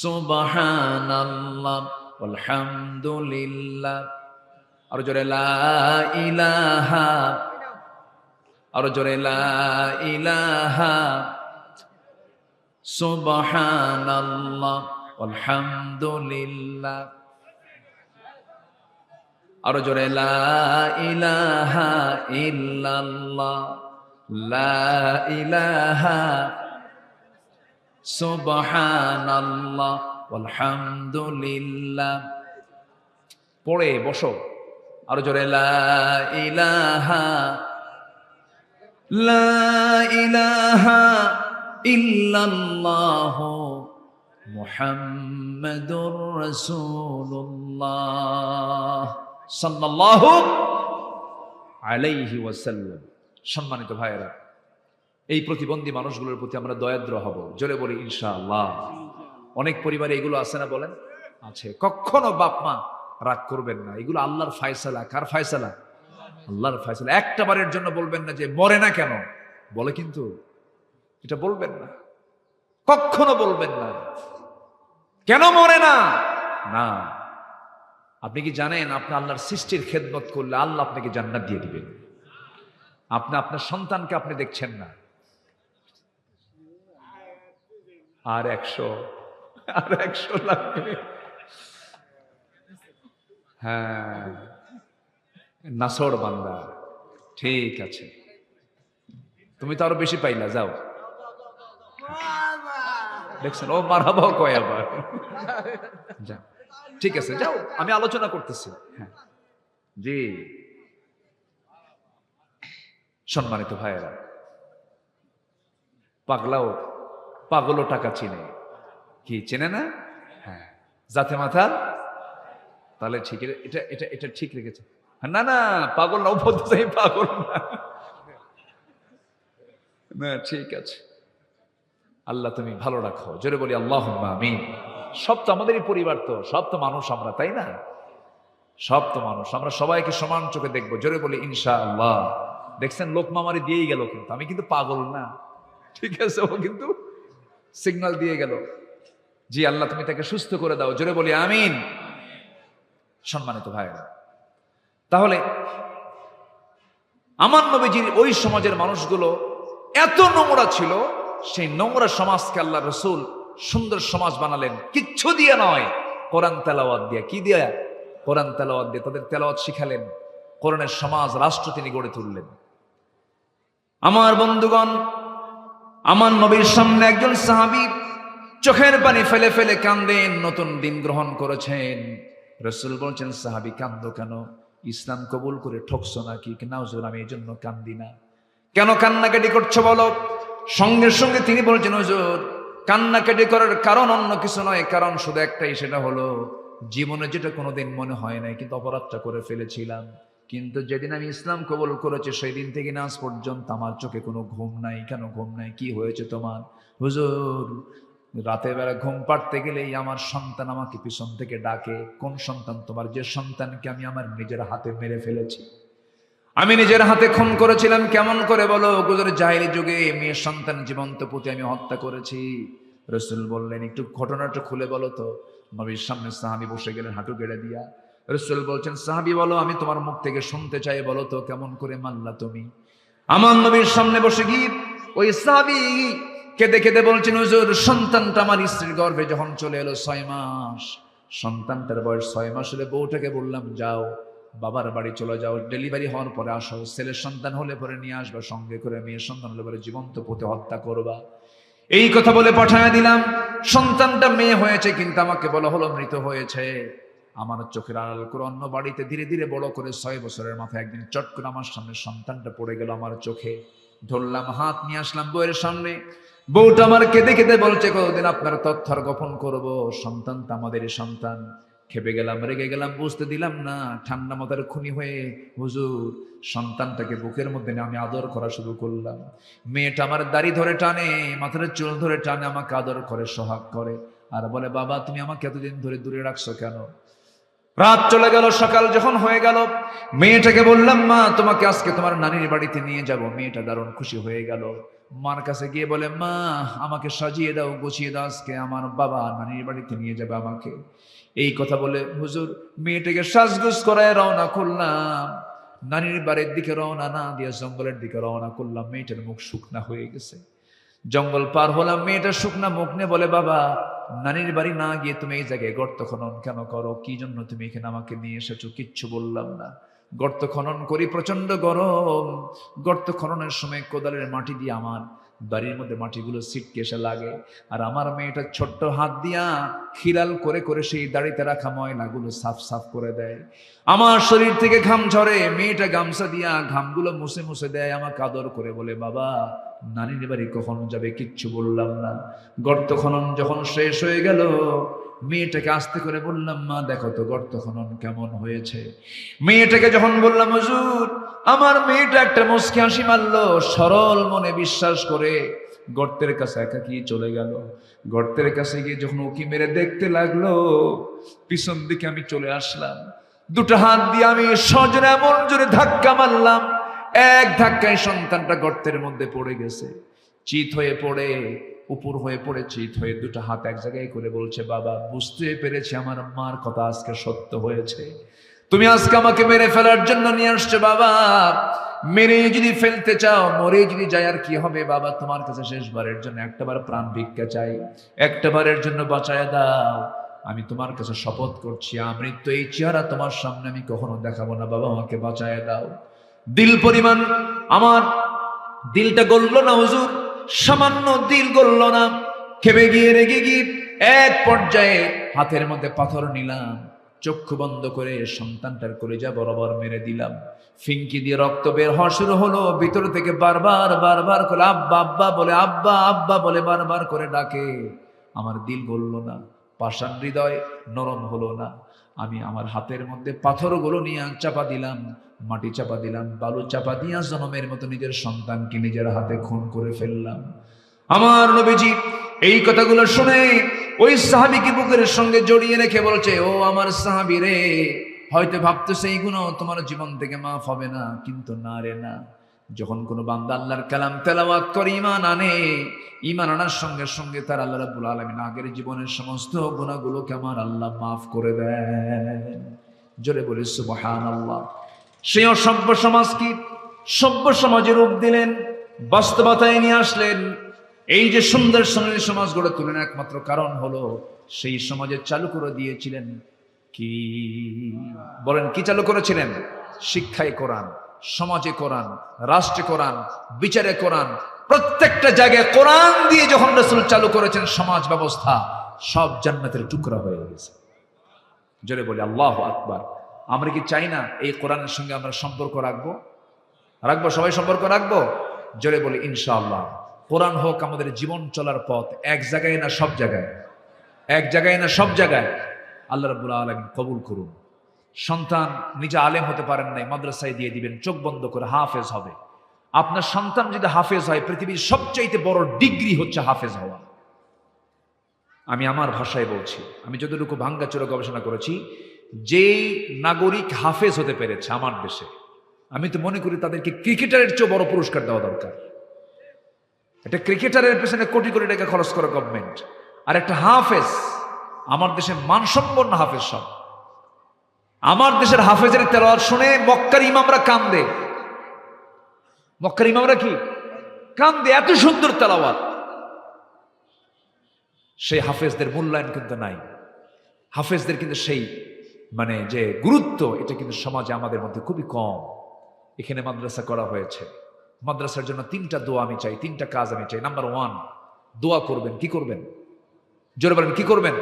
সুবহানাল্লাহ আলহামদুলিল্লাহ, আরো জোরে লা ইলাহা, আরো জোরে লা ইলাহা সুবহানাল্লাহ আলহামদুলিল্লাহ, আরো জোরে লা ইলাহা ইল্লাল্লাহ, লা ইলাহা সুবহানাল্লাহ আলহামদুলিল্লাহ। পড়ে বসো। আরো জোরে লা ইলাহা, লা ইলাহা ইল্লাল্লাহ মুহাম্মাদুর রাসূলুল্লাহ সাল্লাল্লাহু আলাইহি ওয়াসাল্লাম। সম্মানিত ভাইয়েরা, এই প্রতিবন্ধী মানুষগুলোর প্রতি আমরা দয়াদ্র হব, জোরে বলি ইনশাআল্লাহ। অনেক পরিবারে এগুলো আছে না, বলেন? আছে। কখনো বাপ মা রাগ করবেন না, এগুলো আল্লাহর ফয়সালা। কার ফয়সালা? আল্লাহর ফয়সালা। একটা বারের জন্য বলবেন না যে মরে না কেন, বলে কিন্তু এটা বলবেন না, কখনো বলবেন না কেন মরে না। না, আপনি কি জানেন আপনি আল্লাহর সৃষ্টির খেদমত করলে আল্লাহ আপনাকে জান্নাত দিয়ে দিবেন? আপনি আপনার সন্তানকে আপনি দেখছেন না, আর 100 লাগবে। হ্যাঁ, নাসর বান্দা, ঠিক আছে, তুমি তো আরো বেশি পাইলা, যাও। দেখছেন, ও মারহাবা কয় আবার। যাও, ঠিক আছে, যাও, আমি আলোচনা করতেছি। হ্যাঁ জি। সম্মানিত ভাইয়েরা, পাগলও টাকা চিনে, কি চেনে না? হ্যাঁ, জাতে মাথা, তাহলে ঠিক, এটা এটা এটা ঠিক রেখেছে। না না, পাগল না, বলতে পাগল না, না ঠিক আছে। আল্লাহ তুমি ভালো রাখো, জোরে বলি আল্লাহুম্মা আমিন। সব তো আমাদেরই পরিবার, তো সব তো মানুষ আমরা, তাই না? সব তো মানুষ, আমরা সবাইকে সমান চোখে দেখবো, জোরে বলি ইনশাআল্লাহ। দেখছেন, লোক মামারি দিয়েই গেল, কিন্তু আমি কিন্তু পাগল না, ঠিক আছে? ও কিন্তু সিগন্যাল দিয়ে গেল, জি আল্লাহ তুমি তাকে সুস্থ করে দাও, জোরে বলি আমিন। সম্মানিত ভাইরা, তাহলে আমার নবীজির ওই সমাজের মানুষগুলো এত নোংরা ছিল, সেই নোংরা সমাজকে আল্লাহ রসুল সুন্দর সমাজ বানালেন, কিচ্ছু দিয়ে নয়, কোরআন তেলাওয়াত দিয়ে। কি দিয়ে? কোরআন তেলাওয়াত দিয়ে তাদের তেলাওয়াত শিখালেন, কোরআনের সমাজ রাষ্ট্র তিনি গড়ে তুললেন। আমার বন্ধুগণ, আমার নবীর সামনে একজন সাহাবী চোখের পানি ফেলে ফেলে কান্দেন, নতুন দিন গ্রহণ করেছেন। রাসূল বলছেন, সাহাবী কান্দো কেন? ইসলাম কবুল করে ঠকছো নাকি? না হুজুর, আমি এই জন্য কান্দি না। কেন কান্নাকাটি করছো বলো? সঙ্গে সঙ্গে তিনি বলছেন, হুজুর কান্নাকাটি করার কারণ অন্য কিছু নয়, কারণ শুধু একটাই, সেটা হলো জীবনে যেটা কোনোদিন মনে হয় নাই, কিন্তু অপরাধটা করে ফেলেছিলাম। কিন্তু যেদিন আমি ইসলাম কবুল করেছি সেই দিন থেকে আজ পর্যন্ত আমার চোখে কোনো ঘুম নাই। কেন ঘুম নাই? কি হয়েছে তোমার? হুজুর রাতের বেলা ঘুম পাড়তে গেলেই আমার সন্তান আমাকে পিছন থেকে ডাকে। কোন সন্তান তোমার? যে সন্তানকে আমি আমার নিজের হাতে মেরে ফেলেছি, আমি নিজের হাতে খুন করেছিলাম। কেমন করে বলো? গুজর জাহেলি যুগে মেয়ের সন্তান জীবন্ত পুঁতে আমি হত্যা করেছি। রাসূল বললেন, একটু ঘটনাটা খুলে বলো তো। নবীর সামনে সাহাবী বসে গেলেন হাঁটু গেড়ে দিয়া। রাসূল বলছেন, সাহাবী বলো, আমি তোমার মুখ থেকে শুনতে চাই, বলো তো কেমন করে মানলা তুমি? আমার নবীর সামনে বসে গিয়ে ওই সাহাবী কেঁদে কেঁদে বলছেন, হুজুর সন্তানটা আমার স্ত্রীর গর্ভে যখন চলে এলো 6 মাস, সন্তানটার বয়স 6 মাস হলে বউটাকে বললাম, যাও বাবার বাড়ি চলে যাও, ডেলিভারি হওয়ার পরে আসো, ছেলের সন্তান হলে পরে নিয়ে আসবা সঙ্গে করে, মেয়ের সন্তান হলে পরে জীবন্ত পুঁতে হত্যা করবা। এই কথা বলে পাঠায় দিলাম। সন্তানটা মেয়ে হয়েছে, কিন্তু আমাকে বলা হলো মৃত হয়েছে। আমার চোখের আড়াল করে অন্য বাড়িতে ধীরে ধীরে বড় করে 6 বছরের মাথায় একদিন চট করে আমার সামনে সন্তানটা পড়ে গেল আমার চোখে। ধরলাম, হাত নিয়ে আসলাম বউয়ের সামনে। বউটা আমার কেঁদে কেঁদে বলছে, কতদিন আপনার তথ্য গোপন করবো? সন্তানটা আমাদেরই সন্তান। খেপে গেলাম, রেগে গেলাম, বুঝতে দিলাম না। ঠান্ডা মাথার খুনি হয়ে হুজুর সন্তানটাকে বুকের মধ্যে নিয়ে আমি আদর করা শুরু করলাম। মেয়েটা আমার দাড়ি ধরে টানে, মাথার চুল ধরে টানে, আমাকে আদর করে, সোহাগ করে, আর বলে, বাবা তুমি আমাকে এতদিন ধরে দূরে রাখছো কেন? রাত চলে গেল, সকাল যখন হয়ে গেল, মেয়েটাকে বললাম, মা তোমাকে আজকে তোমার নানির বাড়িতে নিয়ে যাব। মেয়েটা দারুণ খুশি হয়ে গেল। মার কাছে গিয়ে বলে, মা আমাকে সাজিয়ে দাও, গুছিয়ে দাও, আজকে আমার বাবা নানির বাড়িতে নিয়ে যাবে আমাকে। এই কথা বলে হুজুর মেয়েটাকে সাজগুজ করায় রওনা করলাম। নানির বাড়ির দিকে রওনা না দিয়ে জঙ্গলের দিকে রওনা করলাম। মেয়েটার মুখ শুকনা হয়ে গেছে। জঙ্গল পার হলাম, মেয়েটা শুকনা মুখ নিয়ে বলে, বাবা নানির বাড়ি না গিয়ে তুমি এই জায়গায় গর্ত খনন কেন করো? কি জন্য তুমি এখানে আমাকে নিয়ে এসেছো? কিচ্ছু বললাম না। গর্ত খনন করি, প্রচন্ড গরম। গর্ত খননের সময় কোদালের মাটি দিয়ে আমার বাড়ির মধ্যে মাটিগুলো ছিটকে এসে লাগে, আর আমার মেয়েটা ছোট্ট হাত দিয়া খিলাল করে করে সেই দাড়িতে রাখা ময়লাগুলো সাফ সাফ করে দেয়। আমার শরীর থেকে ঘাম ঝরে, মেয়েটা গামছা দিয়া ঘামগুলো মুছে মুছে দেয়, আমাকে আদর করে বলে, বাবা নানির বাড়ি কখন যাবে? কিচ্ছু বললাম না। গর্ত খনন যখন শেষ হয়ে গেল, মেয়েটাকে আস্তে করে বললাম, মা দেখো তো গর্ত খনন কেমন হয়েছে। মেয়েটাকে যখন বললাম, হুজুর আমার মেয়েটা একটা মুচকি হাসি মারলো, সরল মনে বিশ্বাস করে গর্তের কাছে একাকি চলে গেল। গর্তের কাছে গিয়ে যখন উকি মেরে দেখতে লাগলো, পিছন দিকে আমি চলে আসলাম, দুটো হাত দিয়ে আমি সজোরে এমন জোরে ধাক্কা মারলাম, এক ধাক্কায় সন্তানটা গর্তের মধ্যে পড়ে গেছে। চিত হয়ে পড়ে, উপর হয়ে পড়ে চিত হয়ে দুটো হাত এক জায়গায় করে বলছে, বাবা বুঝতে পেরেছি আমার মার কথা আজকে সত্য হয়েছে। তুমি আজকে আমাকে মেরে ফেলার জন্য নিয়ে আসছো বাবা। মেরে যদি ফেলতে চাও, মরে যদি যায় আর কি হবে বাবা, তোমার কাছে শেষবারের জন্য একটাবার প্রাণ ভিক্ষা চাই, একটাবারের জন্য বাঁচায় দাও। আমি তোমার কাছে শপথ করছি, আমৃত্যু এই চেহারা তোমার সামনে আমি কখনো দেখাবো না বাবা, আমাকে বাঁচায় দাও। দিল পরিমাণ আমার দিলটা গলল না হুজুর, সামান্য দিল গলল না। খেপে গিয়ে রেগে গিয়ে এক পর্যায়ে হাতের মধ্যে পাথর নিলাম, চক্ষু বন্ধ করে সন্তানটার কলিজা বরাবর মেরে দিলাম। ফিঙ্কি দিয়ে রক্ত বের হওয়া শুরু হলো, ভিতর থেকে বারবার বারবার করে আব্বা আব্বা বলে, আব্বা আব্বা বলে বারবার করে ডাকে। আমার দিল গলল না, পাষাণ হৃদয় নরম হলো না। আমি আমার হাতের মধ্যে পাথরগুলো নিয়ে চাপা দিলাম, মাটি চাপা দিলাম, বালু চাপা দিয়া জনমের মতো নিজের সন্তানকে নিজের হাতে খুন করে ফেললাম। আমার নবীজি এই কথাগুলো শুনে ওই সাহাবীকে বুকের সঙ্গে জড়িয়ে রেখে বলছে, ও আমার সাহাবী রে, হয়তো ভাবতেছে এই গুনাহ তোমার জীবন থেকে মাফ হবে না, কিন্তু না রে না। যখন কোনো বান্দা আল্লাহর কালাম তেলাওয়াত করে ঈমান আনে, ঈমান আনার সঙ্গে সঙ্গে তার আল্লাহ রাব্বুল আলামিন আগের জীবনের সমস্ত গুনাহগুলোকে আমার আল্লাহ মাফ করে দেন। জোরে বলি সুবহানাল্লাহ। সেই অসভ্য সমাজ কি সভ্য সমাজে রূপ দিলেন, বাস্তবতায় নিয়ে আসলেন। এই যে সুন্দর সোনালী সমাজ গড়ে তোলেন, একমাত্র কারণ হলো সেই সমাজে চালু করে দিয়েছিলেন কি? বলেন কি চালু করেছিলেন? শিক্ষায় কোরআন, সমাজে কোরআন, রাষ্ট্রে কোরআন, বিচারে কোরআন, প্রত্যেকটা জায়গায় কোরআন দিয়ে যখন রাসূল চালু করেছেন সমাজ ব্যবস্থা, সব জান্নাতের টুকরা হয়ে গেছে। জোরে বলি আল্লাহু আকবার। আমরা কি চাই না এই কোরআনের সঙ্গে আমরা সম্পর্ক রাখবো? রাখবো, সবাই সম্পর্ক রাখবো। জোরে বলি ইনশাআল্লাহ। কোরআন হোক আমাদের জীবন চলার পথ, এক জায়গায় না সব জায়গায়, এক জায়গায় না সব জায়গায়। আল্লাহ রাব্বুল আলামিন কবুল করুন। সন্তান নিজে আলেম হতে পারেন নাই, মাদ্রাসায় দিয়ে দিবেন, চোখ বন্ধ করে হাফেজ হবে। আপনার সন্তান যদি হাফেজ হয়, পৃথিবীর সবচাইতে বড় ডিগ্রি হচ্ছে হাফেজ হওয়া। আমি আমার ভাষায় বলছি, আমি যতটুকু ভাঙ্গাচোরা গবেষণা করেছি, যেই নাগরিক হাফেজ হতে পেরেছে আমার দেশে, আমি তো মনে করি তাদেরকে ক্রিকেটারের চেয়ে বড় পুরস্কার দেওয়া দরকার। একটা ক্রিকেটারের পেছনে কোটি কোটি টাকা খরচ করে গভর্নমেন্ট, আর একটা হাফেজ, আমার দেশে মানসম্পন্ন হাফেজ সব। আমার দেশের হাফেজের তেলাওয়াত শুনে মক্কার ইমামরা কান্দে। মক্কার ইমামরা কি কান্দে, এত সুন্দর তেলাওয়াত। সেই হাফেজদের মূল্যায়ন কিন্তু নাই। হাফেজদের কিন্তু সেই মানে যে গুরুত্ব, এটা কিন্তু সমাজে আমাদের মধ্যে খুবই কম। এখানে মাদ্রাসা করা হয়েছে, মাদ্রাসার জন্য 3টা দোয়া আমি চাই, 3টা কাজ আমি চাই। নাম্বার 1, দোয়া করবেন। কি করবেন? জোরে বলেন কি করবেন?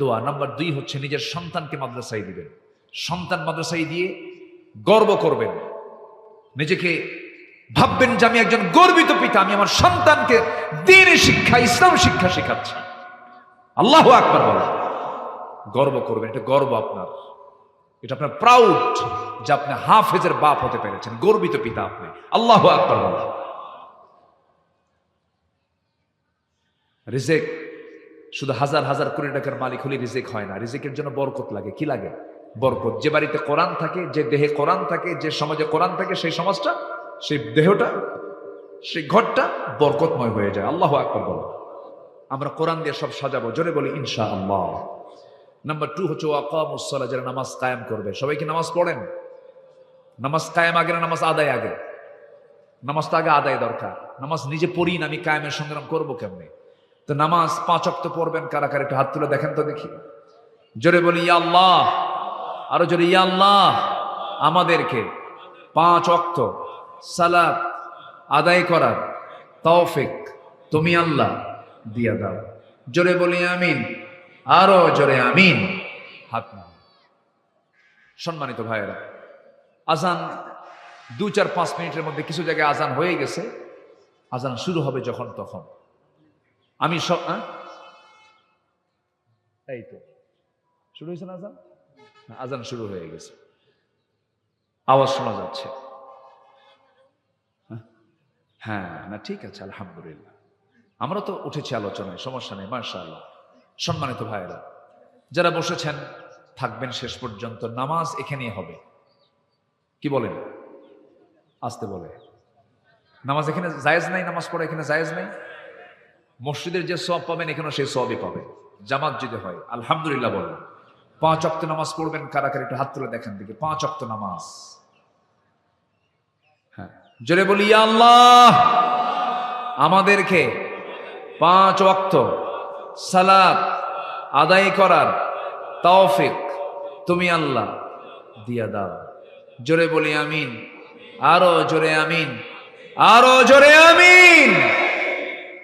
দোয়া। নাম্বার 2 হচ্ছে নিজের সন্তানকে মাদ্রাসায় দিবেন। সন্তান মাদ্রাসায় দিয়ে গর্ব করবেন, নিজেকে ভাববেন যে আমি একজন গর্বিত পিতা, আমি আমার সন্তানকে দ্বীনি শিক্ষা, ইসলাম শিক্ষা শেখাচ্ছি। আল্লাহু আকবার বলেন। গর্ব করবেন, এটা গর্ব আপনার, এটা আপনার প্রাউড যে আপনি হাফেজের বাপ হতে পেরেছেন, গর্বিত পিতা আপনি। আল্লাহু আকবার বলেন। রিজিক শুধু হাজার হাজার কোটি টাকার মালিক হলে রিজিক হয় না, রিজিকের জন্য বরকত লাগে। কি লাগে? বরকত। যে বাড়িতে কোরআন থাকে, যে দেহে কোরআন থাকে, যে সমাজে কোরআন থাকে, সেই সমাজটা, সেই দেহটা, সেই ঘরটা বরকতময় হয়ে যায়। আল্লাহু আকবার বলেন। আমরা কোরআন দিয়ে সব সাজাবো। জোরে বলি ইনশাআল্লাহ। নাম্বার 2 হচ্ছে ওয়াকামুস সালাহ, যারা নামাজ কায়েম করবে। সবাই কি নামাজ পড়েন? নামাজ কায়েম আগে না নামাজ আদায় আগে? নামাজটা আগে আদায় দরকার। নামাজ নিজে পড়ি না, আমি কায়েমের সংগ্রাম করবো কেমনে? তো নামাজ 5 ওয়াক্ত পড়বেন। কারা কারা একটু হাত তুলে দেখেন তো দেখি। জোরে বলি ইয়া আল্লাহ। আরো জোরে ইয়া আল্লাহ। আমাদেরকে 5 ওয়াক্ত সালাত আদায় করার তৌফিক তুমি আল্লাহ দিয়া দাও। জোরে বলি আমিন, আরো জোরে আমিন। হাত নাও। সম্মানিত ভাইয়েরা, আজান 2-4-5 মিনিটের মধ্যে কিছু জায়গায় আজান হয়ে গেছে, আজান শুরু হবে যখন তখন। আমি সব এই তো শুরু হয়েছে না আজান? আজান শুরু হয়ে গেছে, আওয়াজ শোনা যাচ্ছে। হ্যাঁ না, ঠিক আছে, আলহামদুলিল্লাহ। আমরা তো উঠেছি আলোচনায়, সমস্যা নেই, মাশাআল্লাহ। সম্মানিত ভাইয়েরা, যারা বসেছেন থাকবেন শেষ পর্যন্ত। নামাজ এখানেই হবে, কি বলেন? আসতে বলে নামাজ এখানে জায়েজ নাই, নামাজ পড়া এখানে জায়েজ নাই। মসজিদের যে সওয়াব পাবেন এখানেও সেই সওয়াবই পাবেন, জামাত যদি হয়। আলহামদুলিল্লাহ বলেন। 5 ওয়াক্ত নামাজ পড়বেন কারা কারা, একটু হাত তুলে দেখেন দেখি। 5 ওয়াক্ত নামাজ, হ্যাঁ জোরে বলি ইয়া আল্লাহ, আমাদেরকে 5 ওয়াক্ত সালাত আদায় করার তৌফিক তুমি আল্লাহ দিয়া দাও। জোরে বলি আমিন, আরো জোরে আমিন, আরো জোরে আমিন।